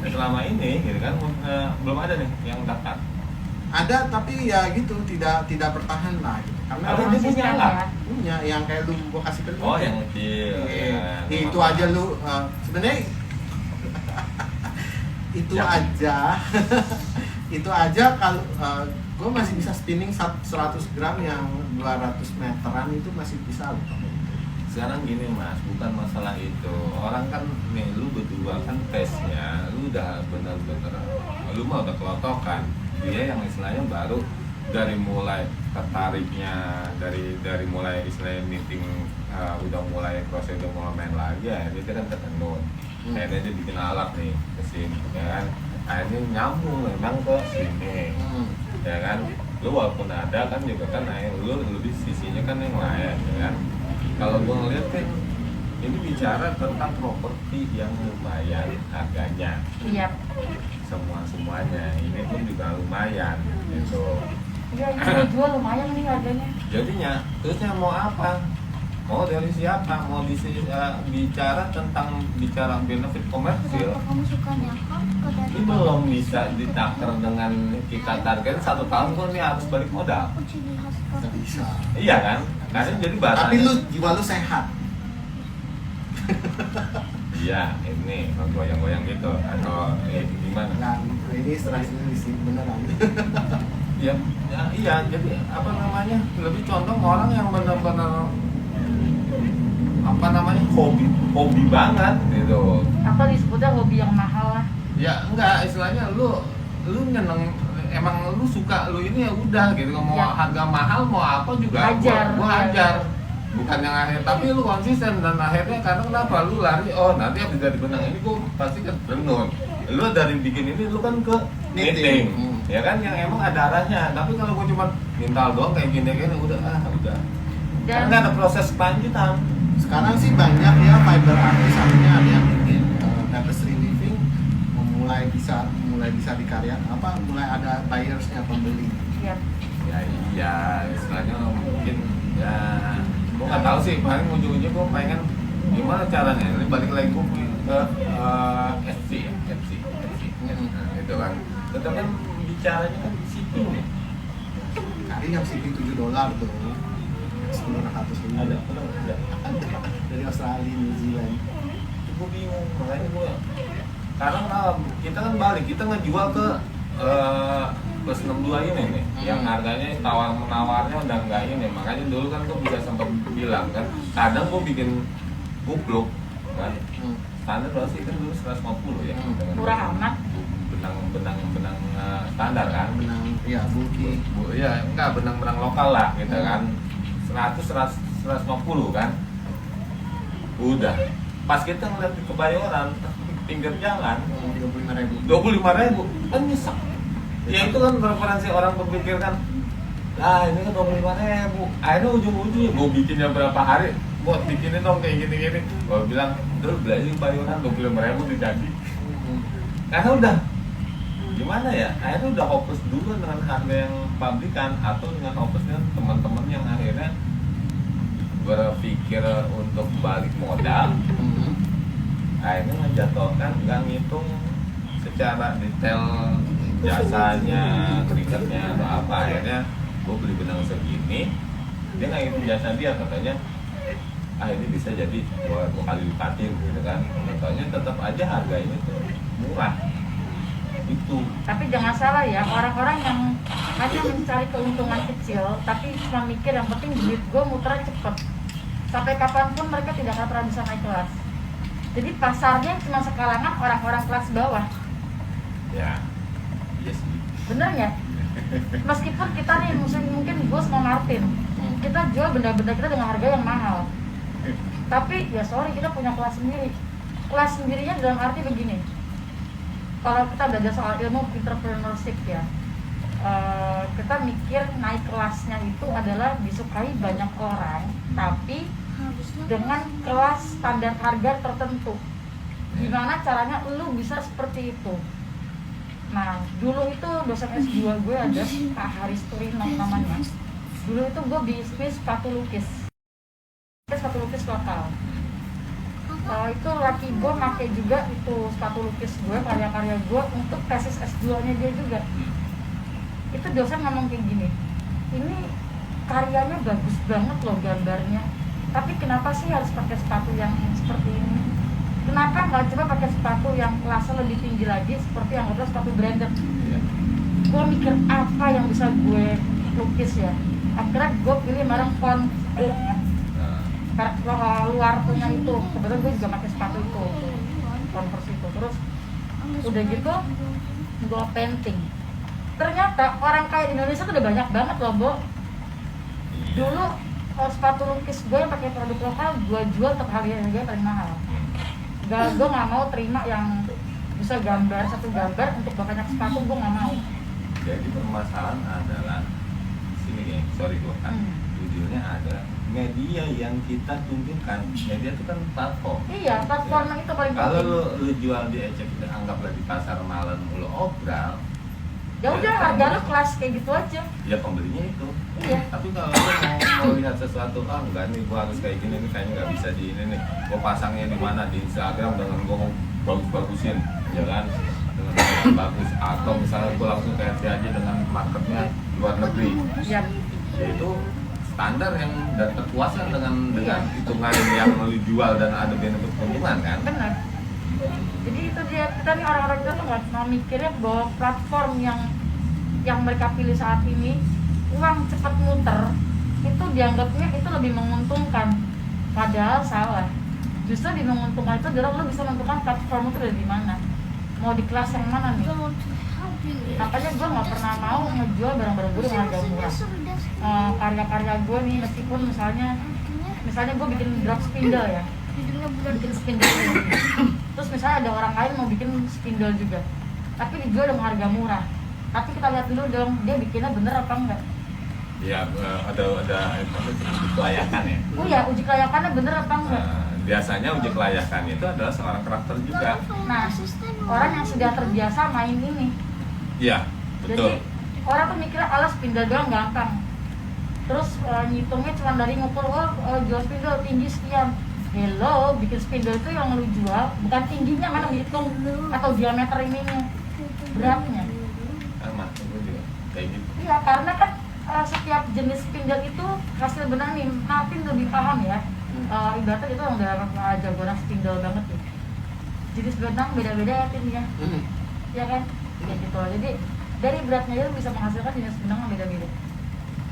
Dan selama ini gitu kan belum ada nih yang daftar. Ada tapi ya gitu tidak bertahan lah gitu. Karena Tapi orang dia punya konsisten alat. ya. punya yang kayak lu gua kasih ke lu. Oh yang kecil. Iya. Ya. Itu aja lu sebenarnya itu Ya. aja itu aja kalau gue masih bisa spinning 100 gram yang 200 meteran itu masih bisa loh. Sekarang gini Mas, bukan masalah itu. Orang kan nih lu berdua kan tesnya, lu udah bener-bener, lu mah udah kelotokan. Dia yang istilahnya baru dari mulai tertariknya, dari mulai istilahnya meeting udah mulai proses udah mulai main lagi ya dia kan ketenun. Akhirnya dia bikin alat nih ke sini, ya kan? Akhirnya nyambung memang ke sini, ya kan? Lu walaupun ada kan juga kan, lu lebih sisinya kan yang lain, ya kan? Kalau gua ngeliat kan ini bicara tentang properti yang lumayan harganya, Iya. semuanya ini pun juga lumayan gitu. Iya, ini gue jual lumayan nih harganya. Jadinya terusnya mau apa? Mau dari siapa? Mau bicara tentang benefit komersil. Kamu sukanya apa? Ini belum bisa ditakar dengan kita target 1 tahun kok ini harus balik modal. Aku ciri khas Nggak bisa. Iya kan? Karena jadi bahasa. Tapi lu jiwa lu sehat. Iya, ini goyang-goyang gitu atau gimana? Nah, ini stress sih beneran. Iya, jadi apa namanya? Lebih condong orang yang benar-benar apa namanya? hobi banget gitu. Atau disebutnya hobi yang mahal lah. Ya enggak, istilahnya lu nyeneng, emang lu suka lu ini ya udah gitu, mau Ya. harga mahal mau apa juga Ajar. gua ajar, bukan yang akhir, tapi lu konsisten dan akhirnya karena kenapa lu lari, oh nanti habis dari benang ini gua pasti ke tenun, lu dari bikin ini lu kan ke knitting, ya kan yang emang ada arahnya, tapi kalau gua cuma mintal doang kayak gini udah udah, karena nggak ada proses kelanjutan. Sekarang sih banyak ya fiber artist, artinya ada yang bikin tapestry living, mulai bisa dikarya mulai ada buyersnya, pembeli. Iya. Ya iya, istilahnya mungkin ya gua nggak tahu sih, paling ujung-ujungnya gua pengen gimana caranya, ini balik lagi gua ke FC ya, FC. Nah, itu kan tetap kan bicaranya kan shipping nih. Cari yang shipping $7 tuh, 900 Ada dari Australia, New Zealand. gue bingung, makanya gue sekarang kita kan balik, kita ngejual ke plus 62 ini nih, yang harganya menawarnya udah enggak ini, makanya dulu kan gue bisa sempat bilang kan, kadang gue bikin kupluk kan, standar berapa sih kan dulu 150 ya, dengan Murah amat. benang standar kan, Benang, ya bulky. ya enggak benang lokal lah gitu kan, 100 150 kan. Udah. Pas kita ngeliat di Kebayoran, pinggir jalan, 25.000 kan nyesek. Ya itu kan referensi orang berpikir kan, ini kan 25.000. Akhirnya ujung-ujungnya gue bikinnya berapa hari, buat bikinin dong kayak gini-gini. Gue bilang, terus belajar Kebayoran 25.000 diganti. Karena udah gimana ya, akhirnya udah fokus dulu dengan harga yang pabrikan atau dengan fokus dengan teman-teman yang akhirnya berpikir untuk balik modal. Akhirnya menjatuhkan, nggak ngitung secara detail jasanya, kerikatnya atau apa. Akhirnya gue beli benang segini, dia nggak ngitung jasa dia, katanya ini bisa jadi dua kali lipatin gitu kan. Katanya tetap aja harganya tuh murah itu. Tapi jangan salah ya, orang-orang yang hanya mencari keuntungan kecil tapi cuma mikir yang penting duit gue muter cepet, sampai kapanpun mereka tidak akan pernah bisa naik kelas. Jadi pasarnya cuma sekalangan orang-orang kelas bawah. Ya, iya sih. Bener ya? Meskipun kita nih mungkin gue sama Martin, kita jual benda-benda kita dengan harga yang mahal, tapi ya sorry, kita punya kelas sendiri. Kelas sendirinya dalam arti begini, kalau kita belajar soal ilmu entrepreneurship ya, kita mikir naik kelasnya itu adalah disukai banyak orang, tapi dengan kelas standar harga tertentu. Gimana caranya lu bisa seperti itu? Nah, dulu itu dosen S2 gue ada, Pak Haris Turino namanya. Dulu itu gue bisnis sepatu lukis lokal. Itu laki gue pakai juga itu sepatu lukis gue, karya-karya gue untuk tesis S2-nya dia juga. Itu dosen ngomong kayak gini, ini karyanya bagus banget loh gambarnya, tapi kenapa sih harus pakai sepatu yang seperti ini? Kenapa nggak coba pakai sepatu yang kelasnya lebih tinggi lagi, seperti yang ada sepatu branded? Gue mikir apa yang bisa gue lukis ya. Akhirnya gue pilih merek luar punya itu. Kebetulan gue juga pakai sepatu itu, Converse itu. Terus udah gitu gue painting. Ternyata orang kaya di Indonesia tuh udah banyak banget loh, Bo. Dulu sepatu lukis gue yang pakai produk lokal gue jual tetap harganya paling mahal. Gue nggak mau terima yang bisa gambar satu gambar untuk banyak sepatu, gue nggak mau. Jadi permasalahan adalah sini ya, sorry gue kan, judulnya ada media yang kita tunjukkan. Media itu kan platform. Iya, platform itu paling penting. Kalau lu jual di ecek, anggaplah di pasar malam lu obral, ya udah harga lu kelas kayak gitu aja. Ya pembelinya itu. Iya. Tapi kalau lu mau lihat sesuatu, enggak nih, gua harus kayak gini nih, kayaknya nggak bisa di ini nih. Gua pasangnya di mana, di Instagram dengan gua bagus-bagusin, ya kan? Dengan yang bagus. Atau misalnya gua langsung kayak aja dengan marketnya luar negeri. Iya. Yaitu standar yang dan terpuaskan dengan hitungan yang lu jual dan ada benefit keuntungan kan? Benar. Jadi itu dia, kita nih orang-orang kita tuh nggak mau mikirnya bahwa platform yang mereka pilih saat ini uang cepat muter itu dianggapnya itu lebih menguntungkan, padahal salah. Justru lebih menguntungkan itu adalah lo bisa menentukan platform itu dari mana, mau di kelas yang mana nih. Makanya gue nggak pernah mau ngejual barang-barang gue dengan harga murah. Karya-karya gue nih, meskipun misalnya gue bikin drop spindle ya, bikin spindle ini. Terus misalnya ada orang lain mau bikin spindle juga, tapi dijual dengan harga murah. Tapi kita lihat dulu dong, dia bikinnya bener apa enggak? Ya, ada uji kelayakan ya. Oh ya, uji kelayakannya bener apa enggak? Biasanya uji kelayakan itu adalah seorang karakter juga. Nah, orang yang sudah terbiasa main ini. Iya, betul. Jadi orang tuh mikirnya alas spindle doang gampang. Terus ngitungnya cuma dari ngukur, jual spindle tinggi sekian. Hello, bikin spindle itu yang lu jual bukan tingginya mana dihitung atau diameter ininya, beratnya. Sama, gue juga kayak gitu. Iya, karena kan setiap jenis spindle itu hasil benang nih, Martin lebih paham ya. Ibaratnya itu yang udah jagoan spindle banget tuh. Jenis benang beda-beda ya Tin ya. Ya kan? Ya gitu. Jadi dari beratnya itu bisa menghasilkan jenis benang yang beda-beda.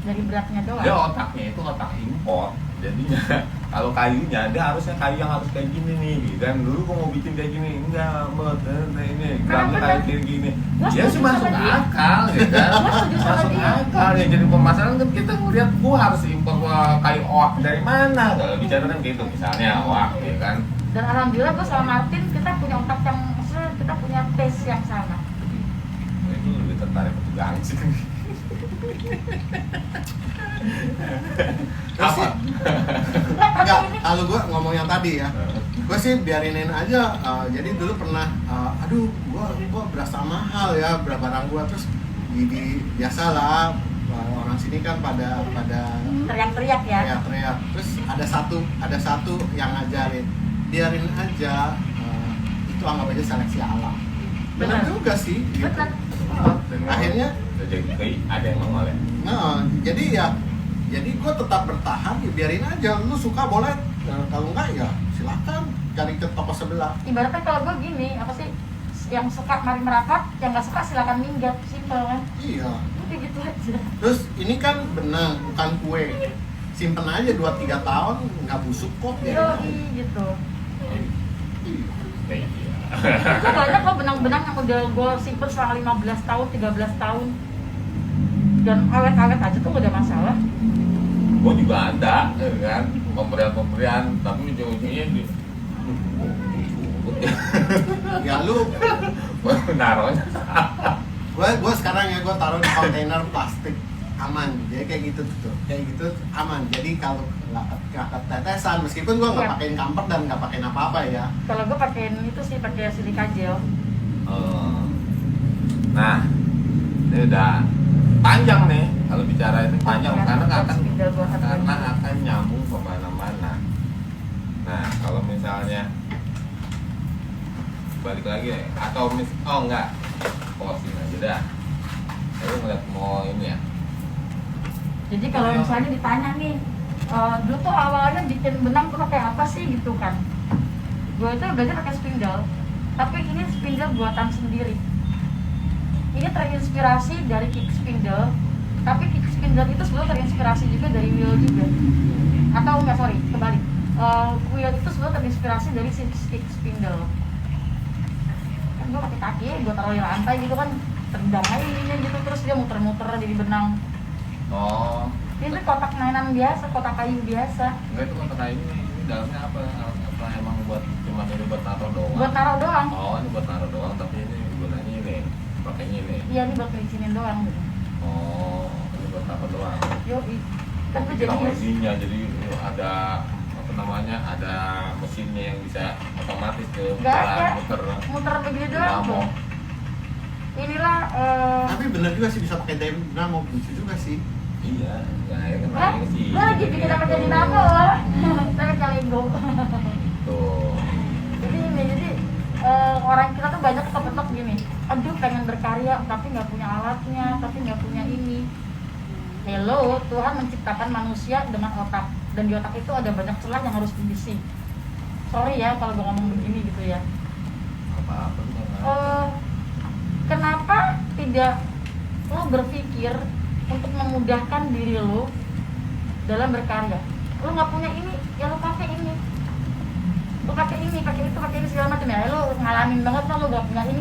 Dari beratnya doang. Dia otaknya itu otak impor. jadinya kalau kayunya dia harusnya kayu yang harus kayak gini nih dan dulu gua mau bikin kayak gini enggak buat ini geramnya kayak gini ya sih masuk akal ya kan masuk akal ya jadi permasalahan kan kita ngeliat gua harus impor kayu oak dari mana kalau bicara kan gitu misalnya oak ya kan dan alhamdulillah gue sama Martin kita punya otak yang maksudnya kita punya taste yang sama. Itu lebih tertarik ke gang sih Terus sih, Nggak, tapi enggak, ini kalau gue ngomong yang tadi ya, gue sih biarinin aja. Jadi dulu pernah, aduh, gue berasa mahal ya barang gue, terus jadi biasalah orang sini kan pada teriak-teriak ya. teriak-teriak. Terus ada satu yang ngajarin, biarin aja, itu anggap aja seleksi alam. Benar Benar. juga sih. Gitu. Benar. Akhirnya, jadi ada yang mau ya nah, jadi gue tetap bertahan, ya biarin aja. Lu suka boleh, kalau enggak ya silakan cari ke toko sebelah. Ibaratnya kalau gue gini, apa sih? Yang suka mari merapat, yang nggak suka silakan minggat, simpel kan? Iya. Udah gitu aja. Terus ini kan benang, bukan kue. Simpen aja 2-3 tahun, nggak busuk kok. Ya. Gitu. iya Gue banyak kok benang-benang yang udah gue simpen selama 15 tahun, 13 tahun. Dan awet-awet aja tuh gak ada masalah. gua juga ada ya kan pemberian tapi ujung-ujungnya di Ya lu, naruhnya gue sekarang ya gue taruh di kontainer plastik aman. Jadi kayak gitu tuh, kayak gitu aman. Jadi kalau nggak ketetesan, meskipun gue nggak Iya. pakein kamper dan nggak pakein apa-apa ya. Kalau gue pakein itu sih pakai silika gel. nah ini udah panjang nih kalau bicara ini panjang karena akan nyambung kemana-mana. Nah kalau misalnya balik lagi atau enggak posting aja dah. Saya ngeliat mau ini ya. Jadi kalau misalnya ditanya nih, dulu tuh awalnya bikin benang tuh pakai apa sih gitu kan? Gue itu belajar pakai spindle, tapi ini spindle buatan sendiri. Ini terinspirasi dari kick spindle, tapi kick spindle itu sebetulnya terinspirasi juga dari wheel juga. Atau enggak, sorry, kebalik. Wheel itu sebetulnya terinspirasi dari kick spindle. Kan gue pakai kaki, gue taruh di lantai gitu kan, tendang aja ininya gitu, terus dia muter-muter jadi benang. Oh, Ini kotak mainan biasa, kotak kayu biasa. enggak itu kata kayak ini dalamnya apa emang buat cuma ini buat naruh doang. Buat naruh doang. Oh, ini buat naruh doang tapi ini gunanya ini pakainya ini. Iya, ini buat melicinin doang gitu. Oh, ini buat naruh doang. Yoi. Kan tuh Kita jadi mesinnya jadi ada apa namanya ada mesinnya yang bisa otomatis ke Nggak ada. muter muter begini doang dinamo. tuh. Inilah Tapi bener juga sih bisa pakai dinamo, lucu juga sih. Iya, nggak akhirnya Hah? naik sih. Gue lagi bikin apa jadi dinamo loh. Saya Kalego. Tuh. Jadi orang kita tuh banyak kepentok gini. Aduh pengen berkarya tapi nggak punya alatnya, tapi nggak punya ini. Hello, Tuhan menciptakan manusia dengan otak, dan di otak itu ada banyak celah yang harus diisi. Sorry ya kalau gue ngomong begini gitu ya. Apa-apa Kenapa tidak lo berpikir untuk memudahkan diri lo dalam berkarya? Lo nggak punya ini, ya lo pakai ini. Lo pakai ini, pakai itu, pakai ini segala macam ya. Lo ngalamin banget lah, lo nggak punya ini,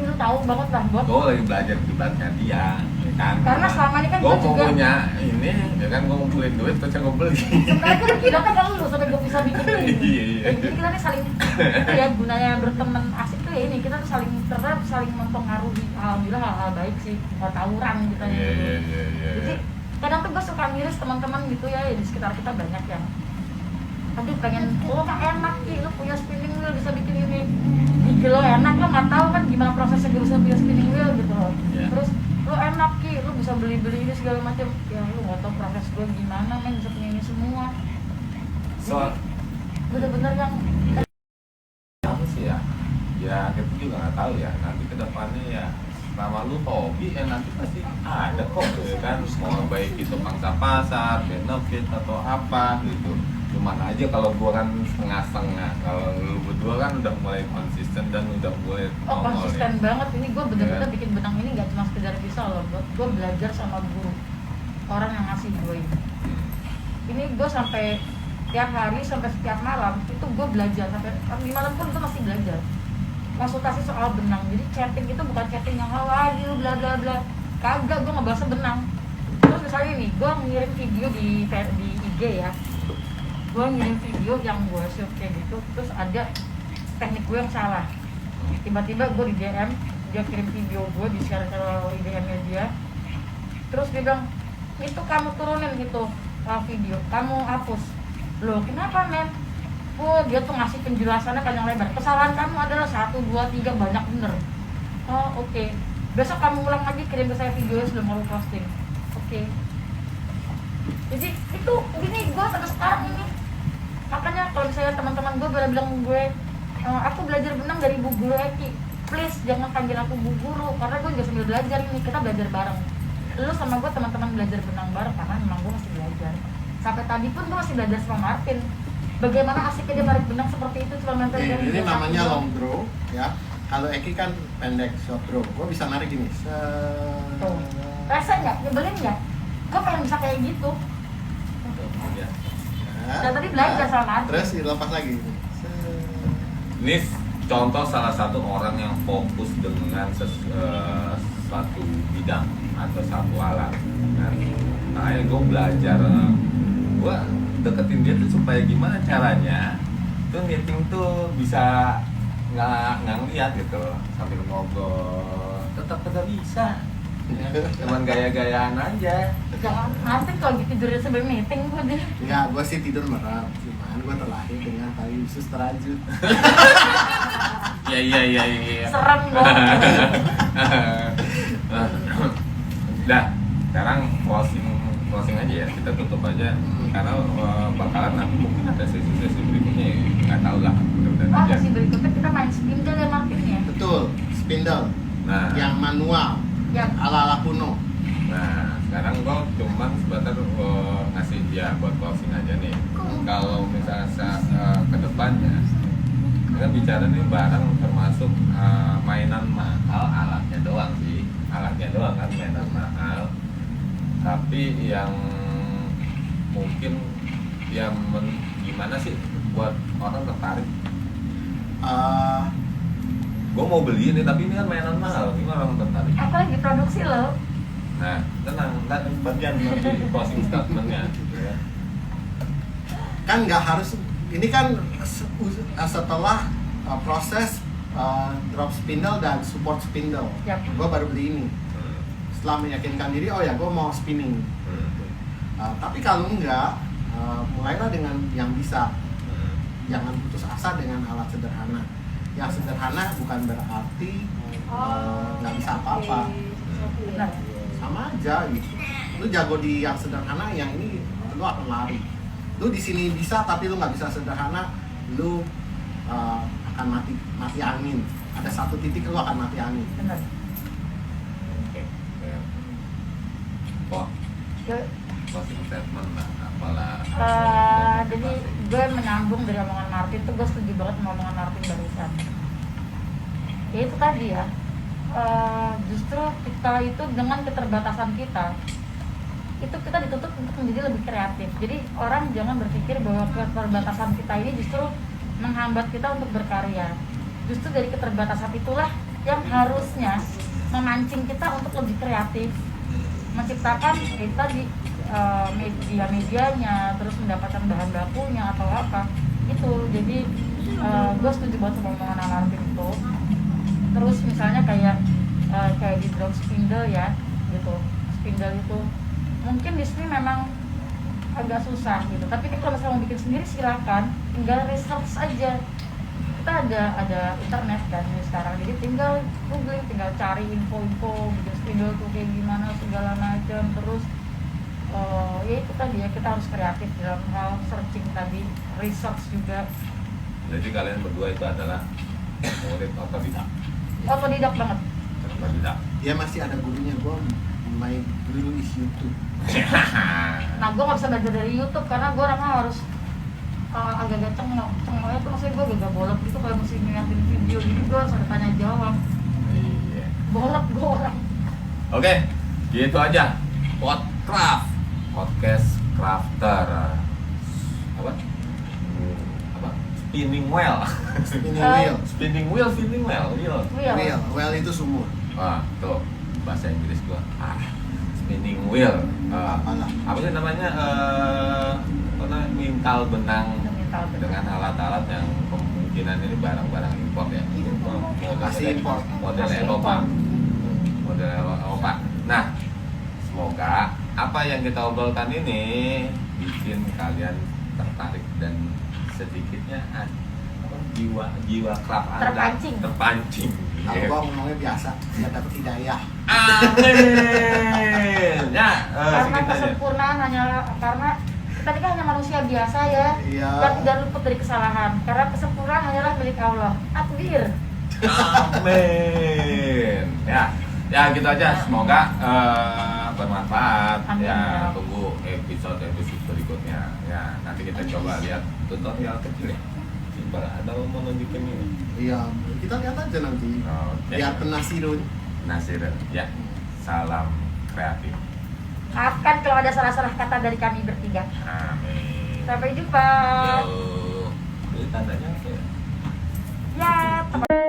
lo tahu banget lah buat. gue lagi belajar akibatnya dia ya kan Karena selama ini kan gue gue juga punya ini ya kan gue ngumpulin duit terus gue beli sebenarnya gue kibatnya kan lu sampai gue bisa bikin ini. Iya. Jadi kita nih saling itu ya, gunanya berteman asik tuh ya ini, kita tuh saling terhadap saling mempengaruhi. Alhamdulillah hal-hal baik sih, nggak tawuran gitu ya. Iya. Jadi kadang tuh gue suka miris teman-teman gitu ya, di sekitar kita banyak yang aduh pengen, lo mah enak sih, lo punya spinning wheel bisa bikin ini. Gigi lo enak, lo nggak tahu kan gimana prosesnya gue bisa punya spinning wheel gitu loh. Iya. Terus lo enak Ki, lo bisa beli-beli ini segala macam. Ya lo nggak tahu proses gue gimana, men bisa punya ini semua. Soal Bener-bener yang apa sih ya kita juga nggak tahu ya nanti ke depannya ya selama lu hobi ya nanti pasti ada kok ya kan mau baik itu pangsa pasar benefit atau apa gitu cuman aja kalau gua kan setengah-setengah kalau lu berdua kan udah mulai konsisten dan udah mulai konsisten ya. banget. Ini gue bener-bener Iya. bikin benang ini nggak cuma sekedar bisa loh, gue belajar sama guru orang yang ngasih gue ini. Ini gue sampai setiap hari sampai setiap malam itu gue belajar sampai di malam pun gue masih belajar konsultasi soal benang. Jadi chatting itu bukan chatting yang how are you bla bla bla, kagak, gue ngebahas benang. Terus misalnya nih gue ngirim video di IG ya, gue ngirim video yang gue shoot kayak gitu, terus ada teknik gue yang salah, tiba-tiba gue di DM, dia kirim video gue di share ke DM-nya dia, terus dia bilang itu kamu turunin gitu video, kamu hapus. Loh kenapa men? Oh dia tuh ngasih penjelasannya panjang lebar, kesalahan kamu adalah 1, 2, 3 banyak bener. Oh oke. Besok kamu ulang lagi kirim ke saya videonya sebelum kamu posting. Oke. Jadi itu gini gue sampai sekarang ini. Makanya kalau misalnya teman-teman gue pada bilang gue aku belajar benang dari Bu Guru Eki, please jangan panggil aku Bu Guru, karena gue juga sambil belajar ini, kita belajar bareng. Lu sama gue teman-teman belajar benang bareng karena memang gue masih belajar. Sampai tadi pun gue masih belajar sama Martin. Bagaimana asiknya dia narik benang seperti itu cuma nempel dari ini namanya long draw ya. Kalau Eki kan pendek short draw. Gue bisa narik gini. Tuh. Rasa nggak? Nyebelin nggak? Gue pengen bisa kayak gitu. Ya. Dan tadi belajar sama Martin. Terus dilepas lagi. Ini contoh salah satu orang yang fokus dengan suatu bidang atau satu alat. Nah, gue belajar, gue deketin dia tuh supaya gimana caranya tuh knitting tuh bisa nggak ngeliat gitu sambil ngobrol, tetap bisa. Ya, cuman gaya-gayaan aja. Jangan nanti kalau gitu tidurnya sebelum meeting gue deh. Ya, gue sih tidur merem. Cuman gue terlahir dengan tali usus terajut. Iya. Serem banget. Dah, sekarang closing aja ya, kita tutup aja karena bakalan nanti mungkin ada sesi-sesi berikutnya ya. Nggak tahu lah, mudah-mudahan Oh, aja. sesi berikutnya kita main spindle ya Martin ya. Betul, spindle. Nah, Yang manual, Ya. ala-ala kuno. nah sekarang gue cuman sebentar ngasih dia buat closing aja nih. Kalau misalnya ke depannya kita bicara nih barang termasuk mainan mahal, alatnya doang sih, alatnya doang kan mainan mahal, tapi yang mungkin yang gimana sih buat orang tertarik. Gue mau beli ini tapi ini kan mainan mahal, gimana orang tertarik? Aku lagi produksi loh. Nah, tenang, ntar bagian nanti closing statementnya gitu ya. Kan nggak harus, ini kan setelah proses drop spindle dan support spindle. Yap. Gue baru beli ini. Setelah meyakinkan diri, oh ya gue mau spinning. Tapi kalau enggak, mulailah dengan yang bisa. Jangan putus asa dengan alat sederhana. Yang sederhana bukan berarti nggak bisa apa-apa. Benar. Sama aja gitu. Lu jago di yang sederhana, yang ini lu akan lari. Lu di sini bisa tapi lu nggak bisa sederhana, lu akan mati angin. Ada satu titik lu akan mati angin. Benar. Oke. Oh, Ya, closing statement lah, apalah. jadi gue menyambung dari omongan Martin tuh, gue setuju banget sama omongan Martin barusan. Ya itu tadi ya, justru kita itu dengan keterbatasan kita itu kita dituntut untuk menjadi lebih kreatif. Jadi orang jangan berpikir bahwa keterbatasan kita ini justru menghambat kita untuk berkarya. Justru dari keterbatasan itulah yang harusnya memancing kita untuk lebih kreatif, menciptakan kita di media-medianya, terus mendapatkan bahan bakunya atau apa itu. Jadi gue setuju banget sama omongan Martin itu. Terus misalnya kayak di drop spindle ya gitu, spindle itu mungkin di sini memang agak susah gitu, tapi kalau misalnya mau bikin sendiri silakan, tinggal research aja. Kita ada internet kan sekarang, jadi tinggal googling, tinggal cari info-info bikin spindle tuh kayak gimana segala macam. Terus ya itu tadi ya, kita harus kreatif dalam hal searching tadi, research juga. Jadi kalian berdua itu adalah murid otodidak. Otodidak banget. Otodidak. Dia masih ada gurunya, gue my guru is YouTube. Nah gue nggak bisa belajar dari YouTube karena gue orangnya harus agak-agak cengoknya tuh, maksudnya gue agak bolot gitu kalau mesti ngeliatin video, jadi gue harus ada tanya jawab. Iya. Bolot gue orang. Oke, gitu aja. Podcast crafter. Apa? spinning wheel. Spinning wheel. Spinning wheel, wheel. Wheel. Wheel itu sumur. Wah, tuh bahasa Inggris gua. Spinning wheel. Apalah. Apa sih namanya? Apa namanya? Mintal benang Mintal benang. dengan alat-alat yang kemungkinan ini barang-barang impor ya. Masih impor. Model Masih Eropa. impor. Model Eropa. Nah, semoga apa yang kita obrolkan ini bikin kalian tertarik dan sedikitnya jiwa craft Anda terpancing. Kalau gua ngomongnya biasa, biar dapat hidayah. Amin. Ya, Karena sedikit aja. kesempurnaan hanyalah karena tadi kan hanya manusia biasa ya, Iya. dan tidak luput dari kesalahan. Karena kesempurnaan hanyalah milik Allah. Takbir. Amin. Ya gitu aja. Semoga bermanfaat. Amin. Ya, tunggu episode berikutnya. Ya, nanti kita coba lihat tutorial kecil ya. Simpel. Ada mau nunjukin ini? Iya, kita lihat aja nanti. Oke. Biar penasirun. Nasirin. Ya. Salam kreatif. Maafkan kalau ada salah-salah kata dari kami bertiga. Amin. Sampai jumpa. Yo. Ini tandanya apa ya? Ya, teman.